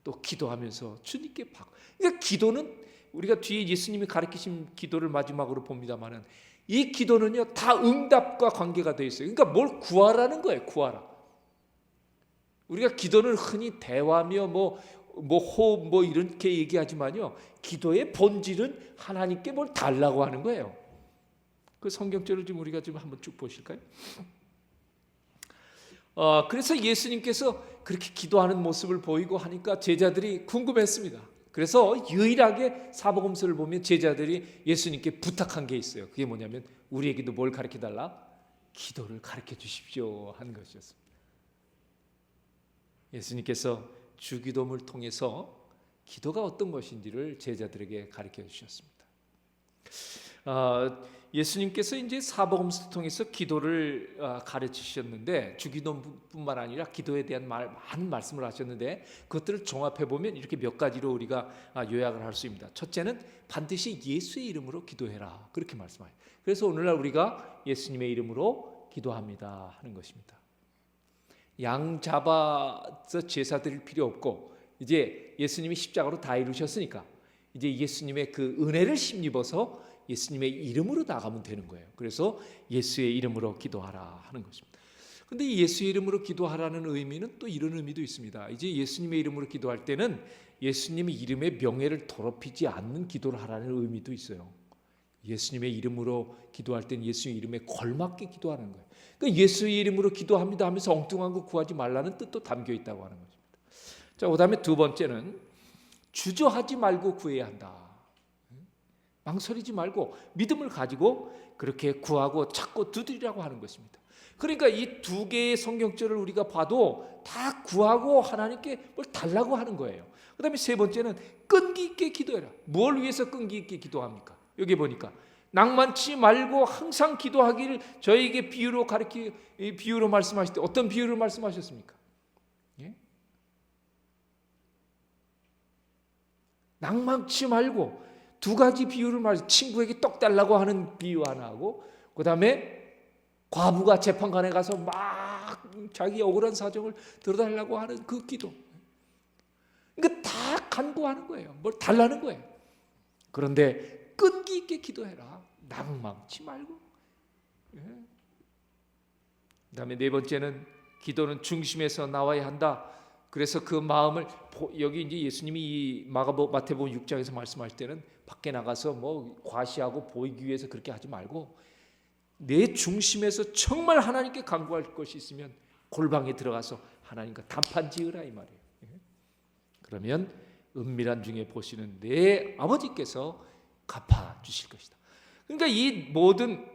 또 기도하면서 주님께 받고. 그러니까 기도는 우리가 뒤에 예수님이 가르치신 기도를 마지막으로 봅니다만은, 이 기도는요 다 응답과 관계가 되어 있어요. 그러니까 뭘 구하라는 거예요. 구하라. 우리가 기도는 흔히 대화며 호흡 이렇게 얘기하지만요, 기도의 본질은 하나님께 뭘 달라고 하는 거예요. 그 성경절을 좀 우리가 좀 한번 쭉 보실까요? 그래서 예수님께서 그렇게 기도하는 모습을 보이고 하니까 제자들이 궁금했습니다. 그래서 유일하게 사복음서를 보면 제자들이 예수님께 부탁한 게 있어요. 그게 뭐냐면 우리에게도 뭘 가르쳐달라? 기도를 가르쳐 주십시오 한 것이었습니다. 예수님께서 주기도문을 통해서 기도가 어떤 것인지를 제자들에게 가르쳐 주셨습니다. 예수님께서 이제 사복음서 통해서 기도를 가르치셨는데 주기도뿐만 아니라 기도에 대한 많은 말씀을 하셨는데 그것들을 종합해 보면 이렇게 몇 가지로 우리가 요약을 할 수 있습니다. 첫째는 반드시 예수의 이름으로 기도해라 그렇게 말씀하세요. 그래서 오늘날 우리가 예수님의 이름으로 기도합니다 하는 것입니다. 양 잡아서 제사 드릴 필요 없고 이제 예수님이 십자가로 다 이루셨으니까 이제 예수님의 그 은혜를 힘입어서 예수님의 이름으로 나가면 되는 거예요. 그래서 예수의 이름으로 기도하라 하는 것입니다. 그런데 이 예수의 이름으로 기도하라는 의미는 또 이런 의미도 있습니다. 이제 예수님의 이름으로 기도할 때는 예수님의 이름의 명예를 더럽히지 않는 기도를 하라는 의미도 있어요. 예수님의 이름으로 기도할 때는 예수의 이름에 걸맞게 기도하는 거예요. 그러니까 예수의 이름으로 기도합니다 하면서 엉뚱한 거 구하지 말라는 뜻도 담겨 있다고 하는 것입니다. 자, 그다음에 두 번째는 주저하지 말고 구해야 한다. 망설이지 말고 믿음을 가지고 그렇게 구하고 찾고 두드리라고 하는 것입니다. 그러니까 이 두 개의 성경절을 우리가 봐도 다 구하고 하나님께 뭘 달라고 하는 거예요. 그 다음에 세 번째는 끈기 있게 기도해라. 뭘 위해서 끈기 있게 기도합니까? 여기 보니까 낭만치 말고 항상 기도하기를 저에게 비유로 말씀하실 때 어떤 비유를 말씀하셨습니까? 예? 낭만치 말고 두 가지 비유를 말해서 친구에게 떡 달라고 하는 비유 하나 하고 그 다음에 과부가 재판관에 가서 막 자기 억울한 사정을 들어달라고 하는 그 기도. 그러니까 다 간구하는 거예요. 뭘 달라는 거예요. 그런데 끈기 있게 기도해라. 낭망치 말고. 예. 그 다음에 네 번째는 기도는 중심에서 나와야 한다. 그래서 그 마음을 여기 이제 예수님이 이 마태복음 6장에서 말씀할 때는 밖에 나가서 뭐 과시하고 보이기 위해서 그렇게 하지 말고 내 중심에서 정말 하나님께 간구할 것이 있으면 골방에 들어가서 하나님과 담판 지으라 이 말이에요. 그러면 은밀한 중에 보시는 내 아버지께서 갚아 주실 것이다. 그러니까 이 모든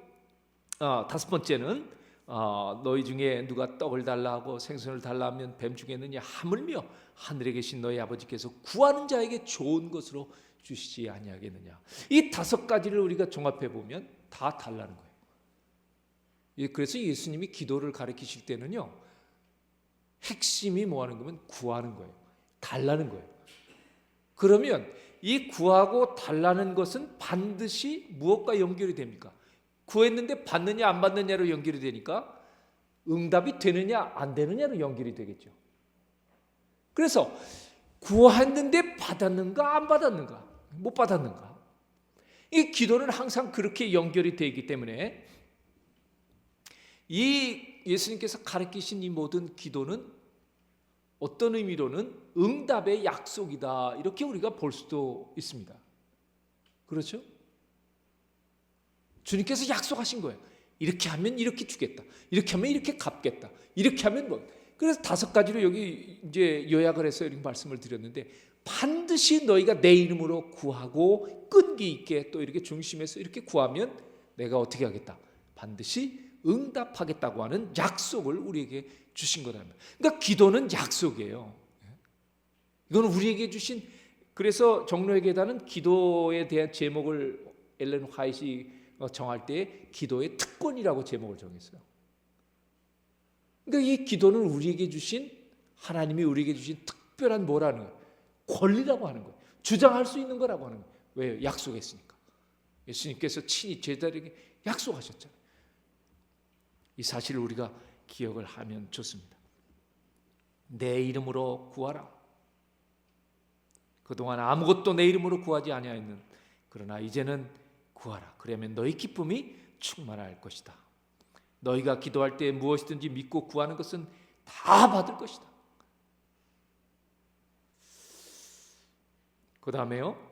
다섯 번째는 너희 중에 누가 떡을 달라 하고 생선을 달라 하면 뱀 주겠느냐 하물며 하늘에 계신 너희 아버지께서 구하는 자에게 좋은 것으로 주시지 아니하겠느냐. 이 다섯 가지를 우리가 종합해 보면 다 달라는 거예요. 그래서 예수님이 기도를 가르치실 때는요 핵심이 뭐 하는 거면 구하는 거예요. 달라는 거예요. 그러면 이 구하고 달라는 것은 반드시 무엇과 연결이 됩니까? 구했는데 받느냐 안 받느냐로 연결이 되니까 응답이 되느냐 안 되느냐로 연결이 되겠죠. 그래서 구했는데 받았는가 안 받았는가 못 받았는가 이 기도는 항상 그렇게 연결이 되기 때문에 이 예수님께서 가르치신 이 모든 기도는 어떤 의미로는 응답의 약속이다 이렇게 우리가 볼 수도 있습니다. 그렇죠? 주님께서 약속하신 거예요. 이렇게 하면 이렇게 주겠다. 이렇게 하면 이렇게 갚겠다. 이렇게 하면 뭐. 그래서 다섯 가지로 여기 이제 요약을 해서 이렇게 말씀을 드렸는데 반드시 너희가 내 이름으로 구하고 끈기 있게 또 이렇게 중심에서 이렇게 구하면 내가 어떻게 하겠다. 반드시 응답하겠다고 하는 약속을 우리에게 주신 거다. 그러니까 기도는 약속이에요. 이건 우리에게 주신 그래서 종로회계단은 기도에 대한 제목을 엘렌 화이트이 정할 때 기도의 특권이라고 제목을 정했어요. 그러니까 이 기도는 우리에게 주신 하나님이 우리에게 주신 특별한 뭐라는 거예요? 권리라고 하는 거예요. 주장할 수 있는 거라고 하는 거예요. 왜요? 약속했으니까. 예수님께서 친히 제자들에게 약속하셨잖아요. 이 사실을 우리가 기억을 하면 좋습니다. 내 이름으로 구하라. 그동안 아무것도 내 이름으로 구하지 아니하였는 그러나 이제는 구하라. 그러면 너희 기쁨이 충만할 것이다. 너희가 기도할 때 무엇이든지 믿고 구하는 것은 다 받을 것이다. 그 다음에요.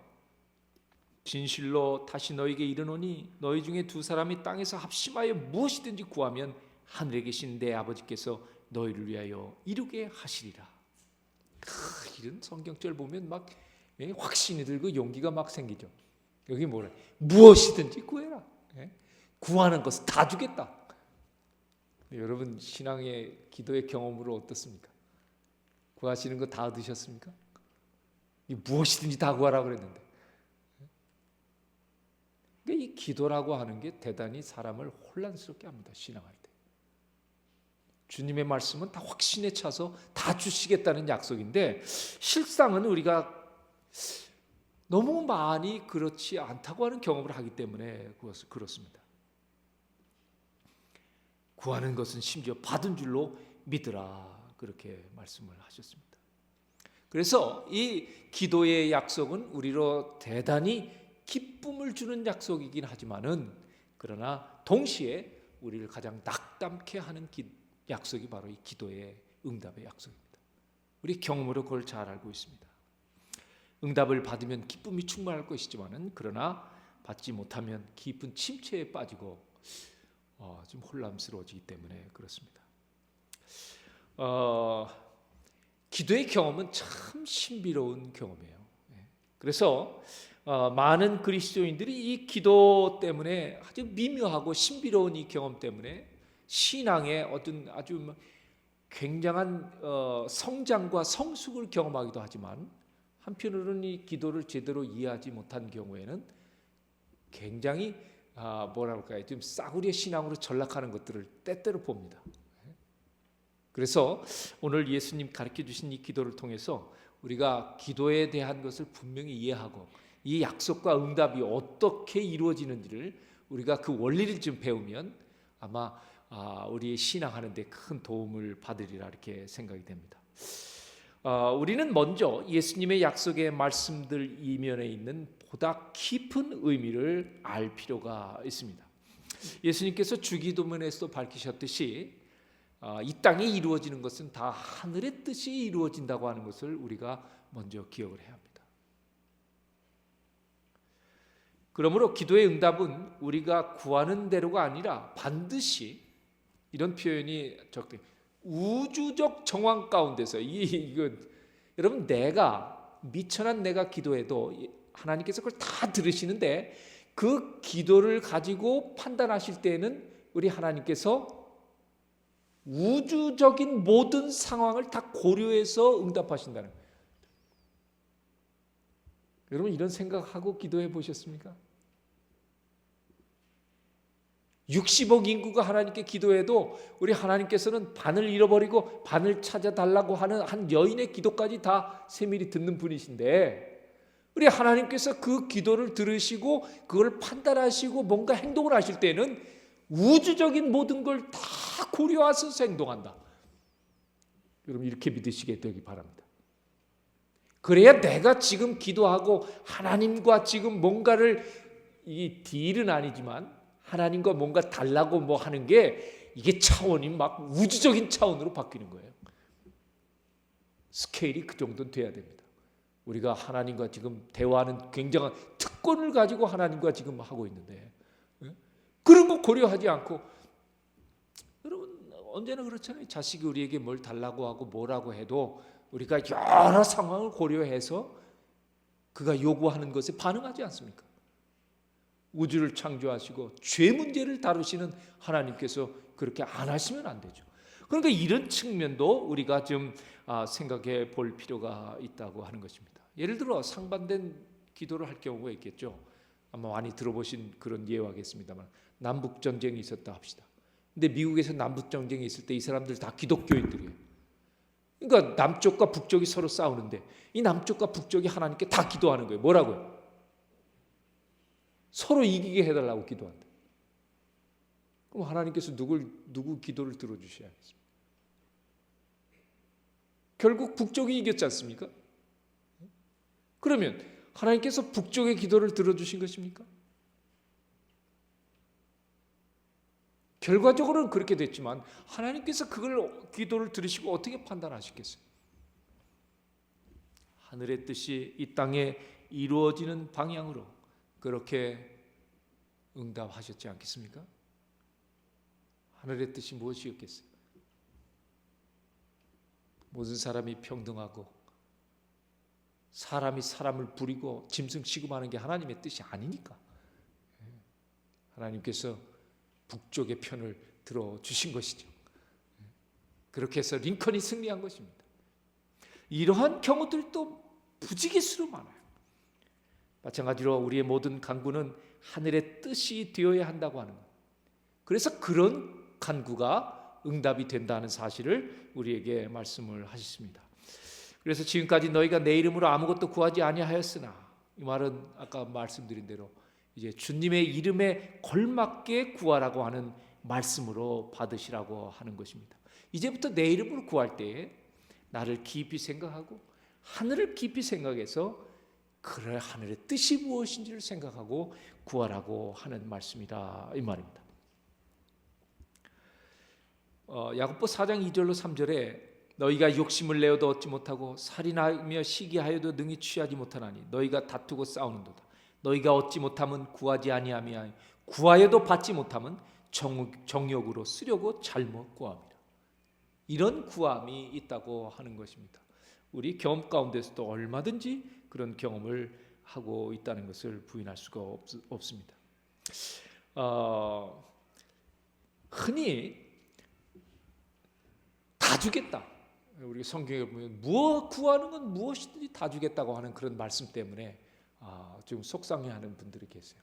진실로 다시 너희에게 이르노니 너희 중에 두 사람이 땅에서 합심하여 무엇이든지 구하면 하늘에 계신 내 아버지께서 너희를 위하여 이루게 하시리라. 이런 성경절 보면 막 확신이 들고 용기가 막 생기죠. 여기 뭐래? 무엇이든지 구해라. 구하는 것은 다 주겠다. 여러분 신앙의 기도의 경험으로 어떻습니까? 구하시는 거 다 얻으셨습니까? 무엇이든지 다 구하라 그랬는데 이 기도라고 하는 게 대단히 사람을 혼란스럽게 합니다. 신앙할 때. 주님의 말씀은 다 확신에 차서 다 주시겠다는 약속인데 실상은 우리가 너무 많이 그렇지 않다고 하는 경험을 하기 때문에 그렇습니다. 구하는 것은 심지어 받은 줄로 믿으라, 그렇게 말씀을 하셨습니다. 그래서 이 기도의 약속은 우리로 대단히 기쁨을 주는 약속이긴 하지만은 그러나 동시에 우리를 가장 낙담케 하는 약속이 바로 이 기도의 응답의 약속입니다. 우리 경험으로 그걸 잘 알고 있습니다. 응답을 받으면 기쁨이 충만할 것이지만은 그러나 받지 못하면 깊은 침체에 빠지고 좀 혼란스러워지기 때문에 그렇습니다. 기도의 경험은 참 신비로운 경험이에요. 그래서 많은 그리스도인들이 이 기도 때문에 아주 미묘하고 신비로운 이 경험 때문에 신앙의 어떤 아주 굉장한 성장과 성숙을 경험하기도 하지만 한편으로는 이 기도를 제대로 이해하지 못한 경우에는 굉장히 좀 싸구려 신앙으로 전락하는 것들을 때때로 봅니다. 그래서 오늘 예수님 가르쳐 주신 이 기도를 통해서 우리가 기도에 대한 것을 분명히 이해하고 이 약속과 응답이 어떻게 이루어지는지를 우리가 그 원리를 좀 배우면 아마 우리의 신앙하는 데 큰 도움을 받으리라 이렇게 생각이 됩니다. 우리는 먼저 예수님의 약속의 말씀들 이면에 있는 보다 깊은 의미를 알 필요가 있습니다. 예수님께서 주기도문에서도 밝히셨듯이 이 땅에 이루어지는 것은 다 하늘의 뜻이 이루어진다고 하는 것을 우리가 먼저 기억을 해야 합니다. 그러므로 기도의 응답은 우리가 구하는 대로가 아니라 반드시 이런 표현이 적대 우주적 정황 가운데서 이거 여러분 미천한 내가 기도해도 하나님께서 그걸 다 들으시는데 그 기도를 가지고 판단하실 때에는 우리 하나님께서 우주적인 모든 상황을 다 고려해서 응답하신다는 거예요. 여러분 이런 생각하고 기도해 보셨습니까? 60억 인구가 하나님께 기도해도 우리 하나님께서는 반을 잃어버리고 반을 찾아달라고 하는 한 여인의 기도까지 다 세밀히 듣는 분이신데 우리 하나님께서 그 기도를 들으시고 그걸 판단하시고 뭔가 행동을 하실 때는 우주적인 모든 걸 다 고려하셔서 행동한다. 여러분 이렇게 믿으시게 되기 바랍니다. 그래야 내가 지금 기도하고 하나님과 지금 뭔가를 이 딜은 아니지만 하나님과 뭔가 달라고 뭐 하는 게 이게 차원이 막 우주적인 차원으로 바뀌는 거예요. 스케일이 그 정도는 돼야 됩니다. 우리가 하나님과 지금 대화하는 굉장한 특권을 가지고 하나님과 지금 하고 있는데 그런 거 고려하지 않고 여러분 언제나 그렇잖아요. 자식이 우리에게 뭘 달라고 하고 뭐라고 해도 우리가 여러 상황을 고려해서 그가 요구하는 것에 반응하지 않습니까? 우주를 창조하시고 죄 문제를 다루시는 하나님께서 그렇게 안 하시면 안 되죠. 그러니까 이런 측면도 우리가 좀 생각해 볼 필요가 있다고 하는 것입니다. 예를 들어 상반된 기도를 할 경우가 있겠죠. 아마 많이 들어보신 그런 예화겠습니다만 남북 전쟁이 있었다 합시다. 근데 미국에서 남북 전쟁이 있을 때 이 사람들 다 기독교인들이에요. 그러니까 남쪽과 북쪽이 서로 싸우는데 이 남쪽과 북쪽이 하나님께 다 기도하는 거예요. 뭐라고요? 서로 이기게 해달라고 기도한다. 그럼 하나님께서 누구 기도를 들어주셔야겠습니까? 결국 북쪽이 이겼지 않습니까? 그러면 하나님께서 북쪽의 기도를 들어주신 것입니까? 결과적으로는 그렇게 됐지만 하나님께서 그걸 기도를 들으시고 어떻게 판단하시겠어요? 하늘의 뜻이 이 땅에 이루어지는 방향으로 그렇게 응답하셨지 않겠습니까? 하늘의 뜻이 무엇이었겠어요? 모든 사람이 평등하고 사람이 사람을 부리고 짐승 취급하는 게 하나님의 뜻이 아니니까 하나님께서 북쪽의 편을 들어주신 것이죠. 그렇게 해서 링컨이 승리한 것입니다. 이러한 경우들도 부지기수로 많아요. 마찬가지로 우리의 모든 간구는 하늘의 뜻이 되어야 한다고 하는 것. 그래서 그런 간구가 응답이 된다는 사실을 우리에게 말씀을 하셨습니다. 그래서 지금까지 너희가 내 이름으로 아무것도 구하지 아니하였으나, 이 말은 아까 말씀드린 대로 이제 주님의 이름에 걸맞게 구하라고 하는 말씀으로 받으시라고 하는 것입니다. 이제부터 내 이름으로 구할 때에 나를 깊이 생각하고 하늘을 깊이 생각해서 그래 하늘의 뜻이 무엇인지를 생각하고 구하라고 하는 말씀이다, 이 말입니다. 야고보 4장 2절로 3절에 너희가 욕심을 내어도 얻지 못하고 살인하며 시기하여도 능히 취하지 못하나니 너희가 다투고 싸우는도다. 너희가 얻지 못하면 구하지 아니하며 구하여도 받지 못하면 정욕으로 쓰려고 잘못 구함이라. 이런 구함이 있다고 하는 것입니다. 우리 경험 가운데서도 얼마든지 그런 경험을 하고 있다는 것을 부인할 수가 없습니다. 흔히 다 주겠다, 우리 성경에 보면 무엇 구하는 건 무엇이든지 다 주겠다고 하는 그런 말씀 때문에 좀 속상해하는 분들이 계세요.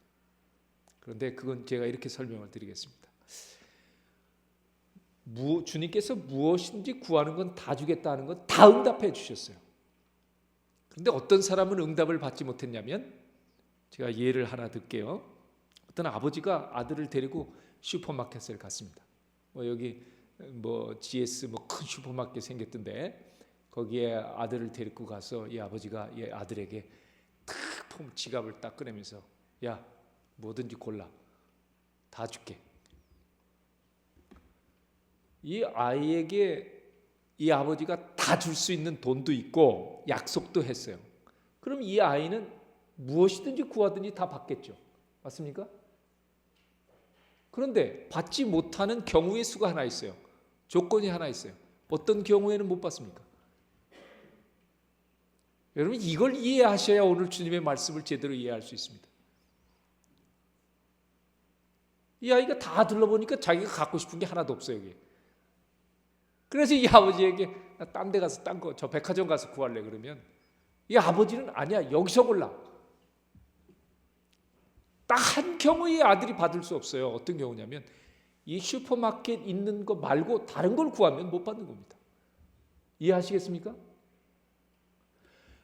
그런데 그건 제가 이렇게 설명을 드리겠습니다. 주님께서 무엇인지 구하는 건 다 주겠다는 건 다 응답해 주셨어요. 그런데 어떤 사람은 응답을 받지 못했냐면, 제가 예를 하나 들게요. 어떤 아버지가 아들을 데리고 슈퍼마켓을 갔습니다. 여기 GS 큰 슈퍼마켓 생겼던데 거기에 아들을 데리고 가서 이 아버지가 이 아들에게 지갑을 딱 꺼내면서 야, 뭐든지 골라, 다 줄게. 이 아이에게 이 아버지가 다 줄 수 있는 돈도 있고 약속도 했어요. 그럼 이 아이는 무엇이든지 구하든지 다 받겠죠. 맞습니까? 그런데 받지 못하는 경우의 수가 하나 있어요. 조건이 하나 있어요. 어떤 경우에는 못 받습니까? 여러분, 이걸 이해하셔야 오늘 주님의 말씀을 제대로 이해할 수 있습니다. 이 아이가 다 둘러보니까 자기가 갖고 싶은 게 하나도 없어요, 여기. 그래서 이 아버지에게 딴 데 가서 저 백화점 가서 구할래 그러면 이 아버지는 아니야, 여기서 골라. 딱 한 경우에 아들이 받을 수 없어요. 어떤 경우냐면 이 슈퍼마켓 있는 거 말고 다른 걸 구하면 못 받는 겁니다. 이해하시겠습니까?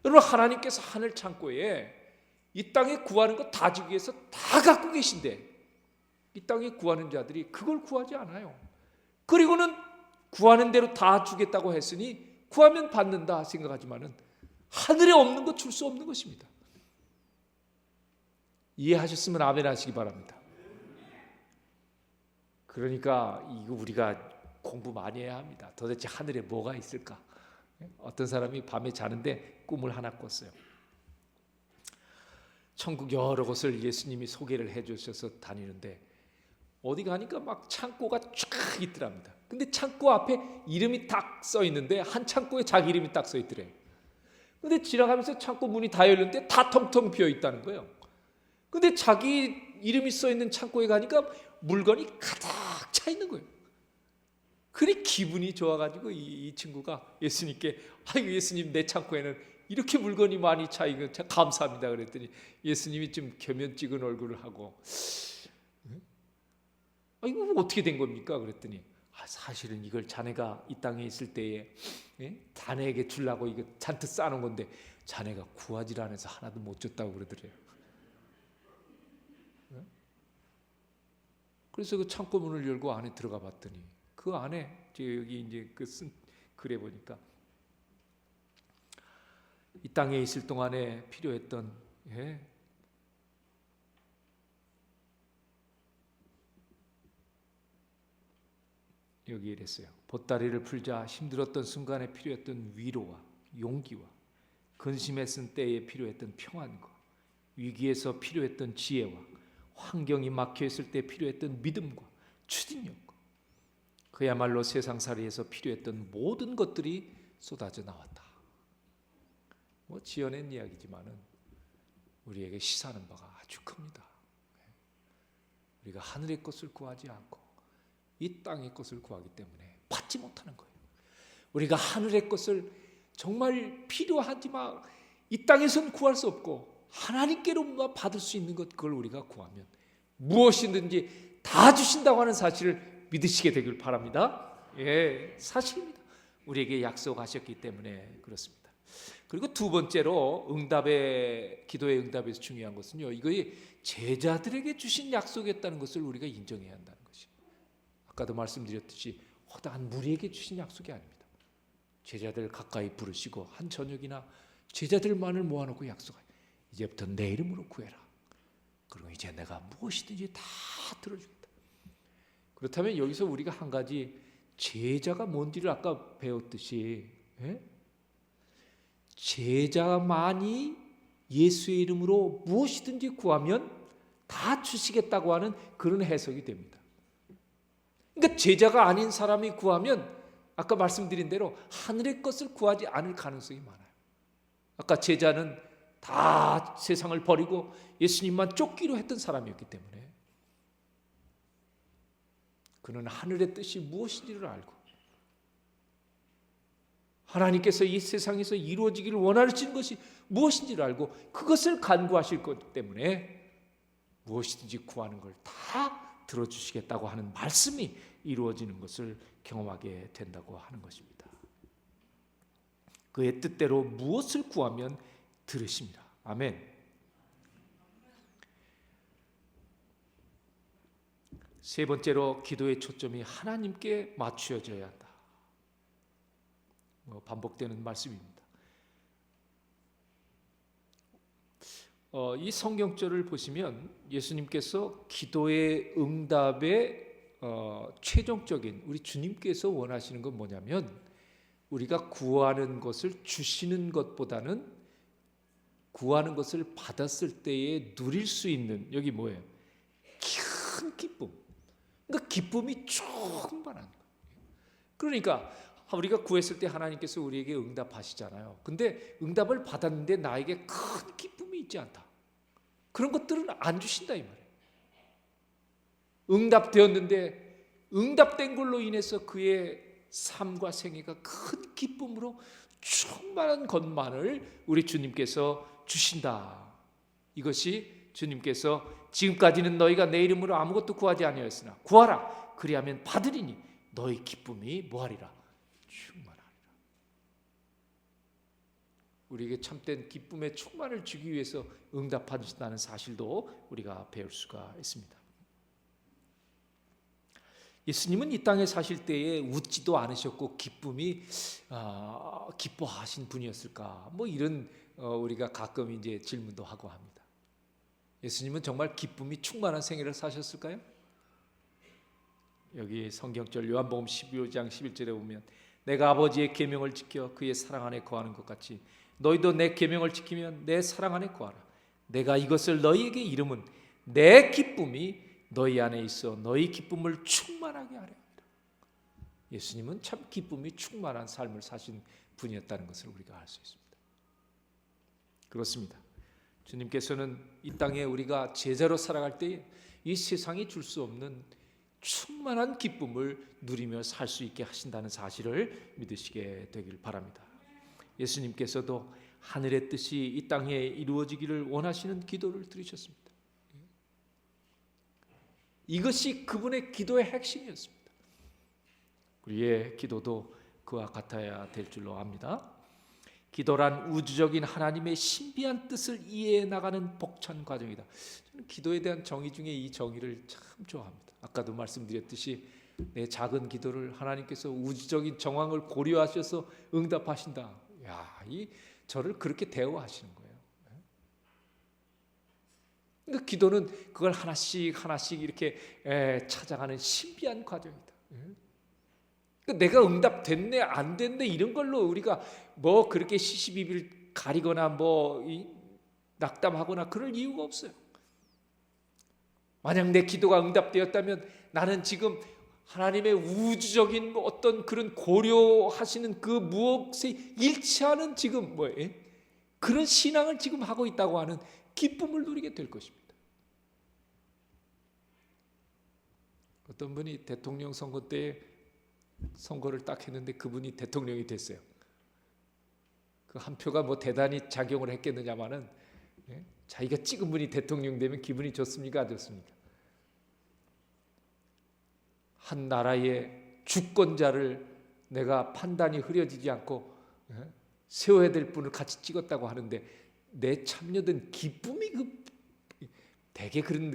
여러분, 하나님께서 하늘 창고에 이 땅에 구하는 거 다 주기 위해서 다 갖고 계신데 이 땅에 구하는 자들이 그걸 구하지 않아요. 그리고는 구하는 대로 다 주겠다고 했으니 구하면 받는다 생각하지만은 하늘에 없는 거 줄 수 없는 것입니다. 이해하셨으면 아멘 하시기 바랍니다. 그러니까 이거 우리가 공부 많이 해야 합니다. 도대체 하늘에 뭐가 있을까? 어떤 사람이 밤에 자는데 꿈을 하나 꿨어요. 천국 여러 곳을 예수님이 소개를 해주셔서 다니는데 어디 가니까 막 창고가 쫙 있더랍니다. 근데 창고 앞에 이름이 딱 써 있는데 한 창고에 자기 이름이 딱 써 있더래요. 근데 지나가면서 창고 문이 다 열렸는데 다 텅텅 비어 있다는 거예요. 근데 자기 이름이 써 있는 창고에 가니까 물건이 가득 차 있는 거예요. 그리 기분이 좋아가지고 이 친구가 예수님께 아이고 예수님, 내 창고에는 이렇게 물건이 많이 차 있고 참 감사합니다 그랬더니 예수님이 좀 겸연찍은 얼굴을 하고 이거 어떻게 된 겁니까? 그랬더니 사실은 이걸 자네가 이 땅에 있을 때에 자네에게 주려고 이거 잔뜩 쌓아놓은 건데 자네가 구하지 않아서 하나도 못 줬다고 그러더래요. 그래서 그 창고 문을 열고 안에 들어가 봤더니 그 안에 여기 이제 그 쓴 글에 보니까 이 땅에 있을 동안에 필요했던 여기 이랬어요. 보따리를 풀자 힘들었던 순간에 필요했던 위로와 용기와 근심했을 때에 필요했던 평안과 위기에서 필요했던 지혜와 환경이 막혀있을 때 필요했던 믿음과 추진력과 그야말로 세상살이에서 필요했던 모든 것들이 쏟아져 나왔다. 지어낸 이야기지만은 우리에게 시사하는 바가 아주 큽니다. 우리가 하늘의 것을 구하지 않고 이 땅의 것을 구하기 때문에 받지 못하는 거예요. 우리가 하늘의 것을 정말 필요하지만 이 땅에서는 구할 수 없고 하나님께로만 받을 수 있는 것, 그걸 우리가 구하면 무엇이든지 다 주신다고 하는 사실을 믿으시게 되길 바랍니다. 예, 사실입니다. 우리에게 약속하셨기 때문에 그렇습니다. 그리고 두 번째로 기도의 응답에서 중요한 것은요, 이거의 제자들에게 주신 약속이었다는 것을 우리가 인정해야 한다는 것이에요. 아까도 말씀드렸듯이 허다한 무리에게 주신 약속이 아닙니다. 제자들 가까이 부르시고 한 저녁이나 제자들만을 모아놓고 약속하여 이제부터 내 이름으로 구해라. 그리고 이제 내가 무엇이든지 다 들어주겠다. 그렇다면 여기서 우리가 한 가지, 제자가 뭔지를 아까 배웠듯이, 제자만이 예수의 이름으로 무엇이든지 구하면 다 주시겠다고 하는 그런 해석이 됩니다. 그러니까 제자가 아닌 사람이 구하면 아까 말씀드린 대로 하늘의 것을 구하지 않을 가능성이 많아요. 아까 제자는 다 세상을 버리고 예수님만 쫓기로 했던 사람이었기 때문에 그는 하늘의 뜻이 무엇인지를 알고 하나님께서 이 세상에서 이루어지기를 원하시는 것이 무엇인지를 알고 그것을 간구하실 것 때문에 무엇이든지 구하는 걸 다 들어주시겠다고 하는 말씀이 이루어지는 것을 경험하게 된다고 하는 것입니다. 그의 뜻대로 무엇을 구하면 들으십니다. 아멘. 세 번째로 기도의 초점이 하나님께 맞추어져야 한다. 반복되는 말씀입니다. 이 성경절을 보시면 예수님께서 기도의 응답의 최종적인, 우리 주님께서 원하시는 건 뭐냐면 우리가 구하는 것을 주시는 것보다는 구하는 것을 받았을 때에 누릴 수 있는, 여기 뭐예요? 큰 기쁨. 그러니까 기쁨이 충만한 거예요. 그러니까 우리가 구했을 때 하나님께서 우리에게 응답하시잖아요. 근데 응답을 받았는데 나에게 큰 기쁨이 있지 않다. 그런 것들은 안 주신다 이 말이에요. 응답되었는데 응답된 걸로 인해서 그의 삶과 생애가 큰 기쁨으로 충만한 것만을 우리 주님께서 주신다. 이것이 주님께서 지금까지는 너희가 내 이름으로 아무것도 구하지 아니하였으나 구하라 그리하면 받으리니 너희 기쁨이 뭐하리라? 충만하리라. 우리에게 참된 기쁨의 충만을 주기 위해서 응답하신다는 사실도 우리가 배울 수가 있습니다. 예수님은 이 땅에 사실 때에 웃지도 않으셨고 기쁨이 기뻐하신 분이었을까? 뭐 이런 우리가 가끔 이제 질문도 하고 합니다. 예수님은 정말 기쁨이 충만한 생애를 사셨을까요? 여기 성경절 요한복음 15장 11절에 보면 내가 아버지의 계명을 지켜 그의 사랑 안에 거하는 것 같이 너희도 내 계명을 지키면 내 사랑 안에 거하라. 내가 이것을 너희에게 이름은 내 기쁨이 너희 안에 있어 너희 기쁨을 충만하게 하려 합니다. 예수님은 참 기쁨이 충만한 삶을 사신 분이었다는 것을 우리가 알 수 있습니다. 그렇습니다. 주님께서는 이 땅에 우리가 제자로 살아갈 때에 이 세상이 줄 수 없는 충만한 기쁨을 누리며 살 수 있게 하신다는 사실을 믿으시게 되길 바랍니다. 예수님께서도 하늘의 뜻이 이 땅에 이루어지기를 원하시는 기도를 드리셨습니다. 이것이 그분의 기도의 핵심이었습니다. 우리의 기도도 그와 같아야 될 줄로 압니다. 기도란 우주적인 하나님의 신비한 뜻을 이해해 나가는 벅찬 과정이다. 저는 기도에 대한 정의 중에 이 정의를 참 좋아합니다. 아까도 말씀드렸듯이 내 작은 기도를 하나님께서 우주적인 정황을 고려하셔서 응답하신다. 야, 저를 그렇게 대우하시는 거예요. 그러니까 기도는 그걸 하나씩 이렇게 찾아가는 신비한 과정이다. 그러니까 내가 응답됐네 안 됐네 이런 걸로 우리가 뭐 그렇게 시시비비를 가리거나 뭐 낙담하거나 그럴 이유가 없어요. 만약 내 기도가 응답되었다면 나는 지금 하나님의 우주적인 어떤 그런 고려하시는 그 무엇에 일치하는 지금 그런 신앙을 지금 하고 있다고 하는 기쁨을 누리게 될 것입니다. 어떤 분이 대통령 선거 때 선거를 딱 했는데 그분이 대통령이 됐어요. 그 한 표가 뭐 대단히 작용을 했겠느냐마는 자기가 찍은 분이 대통령 되면 기분이 좋습니까? 안 좋습니까? 한 나라의 주권자를 내가 판단이 흐려지지 않고 세워야 될 분을 같이 찍었다고 하는데 내 참여된 기쁨이 되게 그런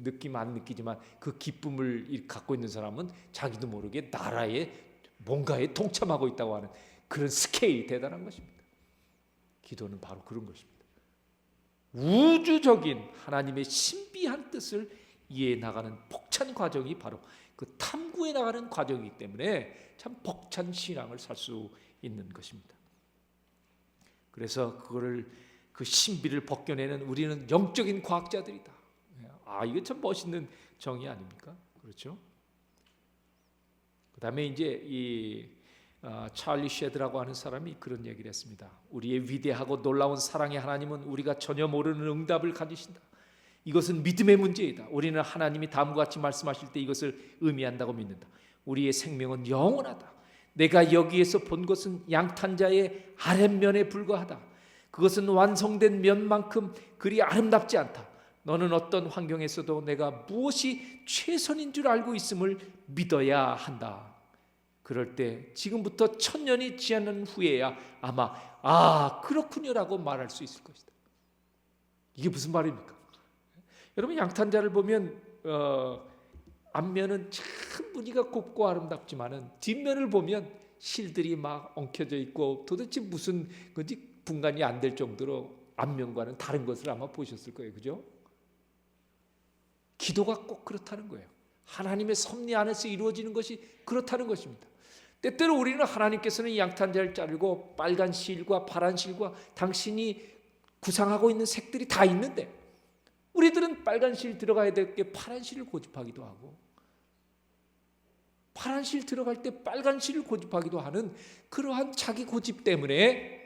느낌 안 느끼지만 그 기쁨을 갖고 있는 사람은 자기도 모르게 나라의 뭔가에 동참하고 있다고 하는 그런 스케일이 대단한 것입니다. 기도는 바로 그런 것입니다. 우주적인 하나님의 신비한 뜻을 이해해 나가는 벅찬 과정이 바로 그 탐구해 나가는 과정이기 때문에 참 벅찬 신앙을 살 수 있는 것입니다. 그래서 그 신비를 벗겨내는 우리는 영적인 과학자들이다. 이거 참 멋있는 정의 아닙니까? 그렇죠? 그다음에 이제 이 찰리 쉐드라고 하는 사람이 그런 얘기를 했습니다. 우리의 위대하고 놀라운 사랑의 하나님은 우리가 전혀 모르는 응답을 가지신다. 이것은 믿음의 문제이다. 우리는 하나님이 다음과 같이 말씀하실 때 이것을 의미한다고 믿는다. 우리의 생명은 영원하다. 내가 여기에서 본 것은 양탄자의 아랫면에 불과하다. 그것은 완성된 면만큼 그리 아름답지 않다. 너는 어떤 환경에서도 내가 무엇이 최선인 줄 알고 있음을 믿어야 한다. 그럴 때 지금부터 1000년이 지난 후에야 아마 그렇군요라고 말할 수 있을 것이다. 이게 무슨 말입니까? 여러분 양탄자를 보면 앞면은 참 무늬가 곱고 아름답지만은 뒷면을 보면 실들이 막 엉켜져 있고 도대체 무슨 건지 분간이 안 될 정도로 앞면과는 다른 것을 아마 보셨을 거예요. 그죠? 기도가 꼭 그렇다는 거예요. 하나님의 섭리 안에서 이루어지는 것이 그렇다는 것입니다. 때때로 우리는 하나님께서는 양탄자를 자르고 빨간 실과 파란 실과 당신이 구상하고 있는 색들이 다 있는데 우리들은 빨간 실 들어가야 될 게 파란 실을 고집하기도 하고 파란 실 들어갈 때 빨간 실을 고집하기도 하는 그러한 자기 고집 때문에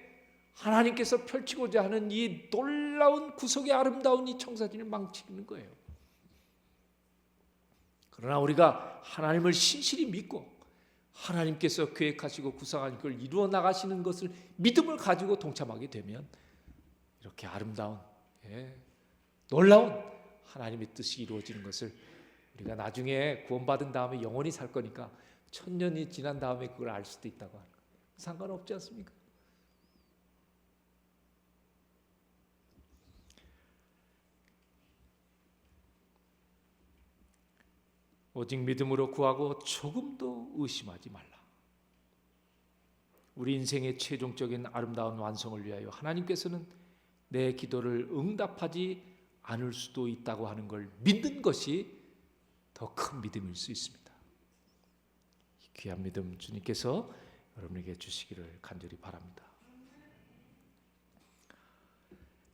하나님께서 펼치고자 하는 이 놀라운 구속의 아름다운 이 청사진을 망치는 거예요. 그러나 우리가 하나님을 신실히 믿고 하나님께서 계획하시고 구상한 걸 이루어 나가시는 것을 믿음을 가지고 동참하게 되면 이렇게 아름다운 놀라운 하나님의 뜻이 이루어지는 것을 우리가 나중에 구원받은 다음에 영원히 살 거니까 1000년이 지난 다음에 그걸 알 수도 있다고 하는 거예요. 상관없지 않습니까? 오직 믿음으로 구하고 조금도 의심하지 말라. 우리 인생의 최종적인 아름다운 완성을 위하여 하나님께서는 내 기도를 응답하지 않을 수도 있다고 하는 걸 믿는 것이 더 큰 믿음일 수 있습니다. 귀한 믿음 주님께서 여러분에게 주시기를 간절히 바랍니다.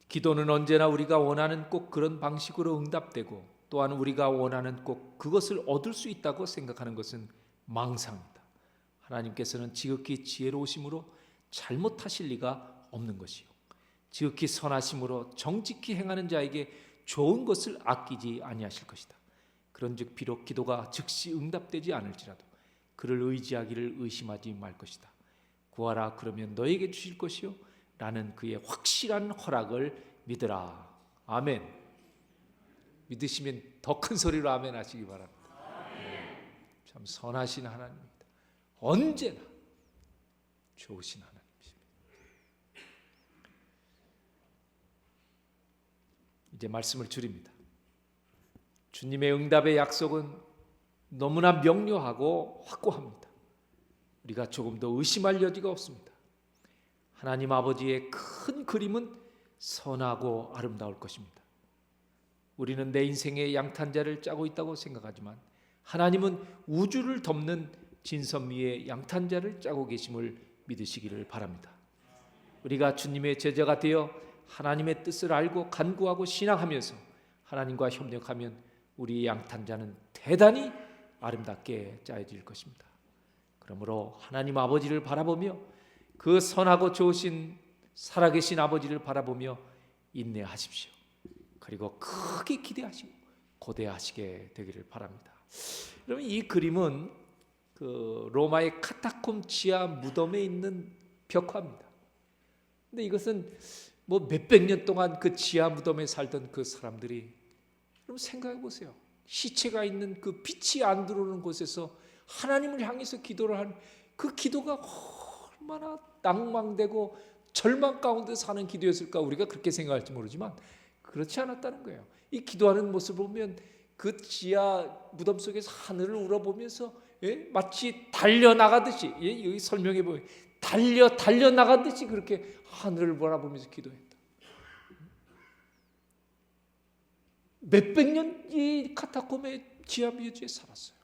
기도는 언제나 우리가 원하는 꼭 그런 방식으로 응답되고 또한 우리가 원하는 꼭 그것을 얻을 수 있다고 생각하는 것은 망상입니다. 하나님께서는 지극히 지혜로우심으로 잘못하실 리가 없는 것이요 지극히 선하심으로 정직히 행하는 자에게 좋은 것을 아끼지 아니하실 것이다. 그런즉 비록 기도가 즉시 응답되지 않을지라도 그를 의지하기를 의심하지 말 것이다. 구하라 그러면 너에게 주실 것이요 라는 그의 확실한 허락을 믿으라. 아멘. 믿으시면 더 큰 소리로 아멘 하시기 바랍니다. 참 선하신 하나님입니다. 언제나 좋으신 하나님이십니다. 이제 말씀을 줄입니다. 주님의 응답의 약속은 너무나 명료하고 확고합니다. 우리가 조금 더 의심할 여지가 없습니다. 하나님 아버지의 큰 그림은 선하고 아름다울 것입니다. 우리는 내 인생의 양탄자를 짜고 있다고 생각하지만 하나님은 우주를 덮는 진선 위에 양탄자를 짜고 계심을 믿으시기를 바랍니다. 우리가 주님의 제자가 되어 하나님의 뜻을 알고 간구하고 신앙하면서 하나님과 협력하면 우리의 양탄자는 대단히 아름답게 짜여질 것입니다. 그러므로 하나님 아버지를 바라보며 그 선하고 좋으신 살아계신 아버지를 바라보며 인내하십시오. 그리고 크게 기대하시고 고대하시게 되기를 바랍니다. 여러분 이 그림은 그 로마의 카타콤 지하 무덤에 있는 벽화입니다. 근데 이것은 뭐 몇백 년 동안 그 지하 무덤에 살던 그 사람들이, 그럼 생각해 보세요. 시체가 있는 그 빛이 안 들어오는 곳에서 하나님을 향해서 기도를 한 그 기도가 얼마나 낭망되고 절망 가운데 사는 기도였을까. 우리가 그렇게 생각할지 모르지만 그렇지 않았다는 거예요. 이 기도하는 모습을 보면 그 지하 무덤 속에서 하늘을 우러보면서 마치 달려나가듯이, 여기 설명해 보면 달려나가듯이 그렇게 하늘을 바라보면서 기도했다. 몇백 년 이 카타콤의 지하 묘지에 살았어요.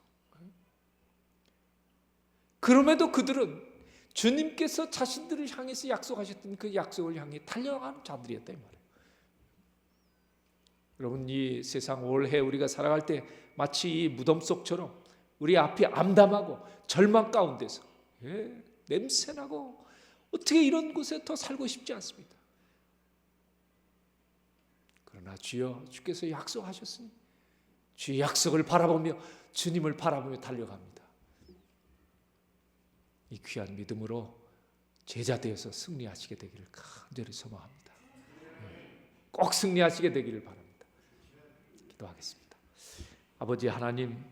그럼에도 그들은 주님께서 자신들을 향해서 약속하셨던 그 약속을 향해 달려가는 자들이었다 이 말이에요. 여러분, 이 세상 올해 우리가 살아갈 때 마치 이 무덤 속처럼 우리 앞이 암담하고 절망 가운데서 냄새나고 어떻게 이런 곳에 더 살고 싶지 않습니다. 그러나 주여, 주께서 약속하셨으니 주의 약속을 바라보며 주님을 바라보며 달려갑니다. 이 귀한 믿음으로 제자 되어서 승리하시게 되기를 간절히 소망합니다. 꼭 승리하시게 되기를 바랍니다. 기도하겠습니다. 아버지 하나님,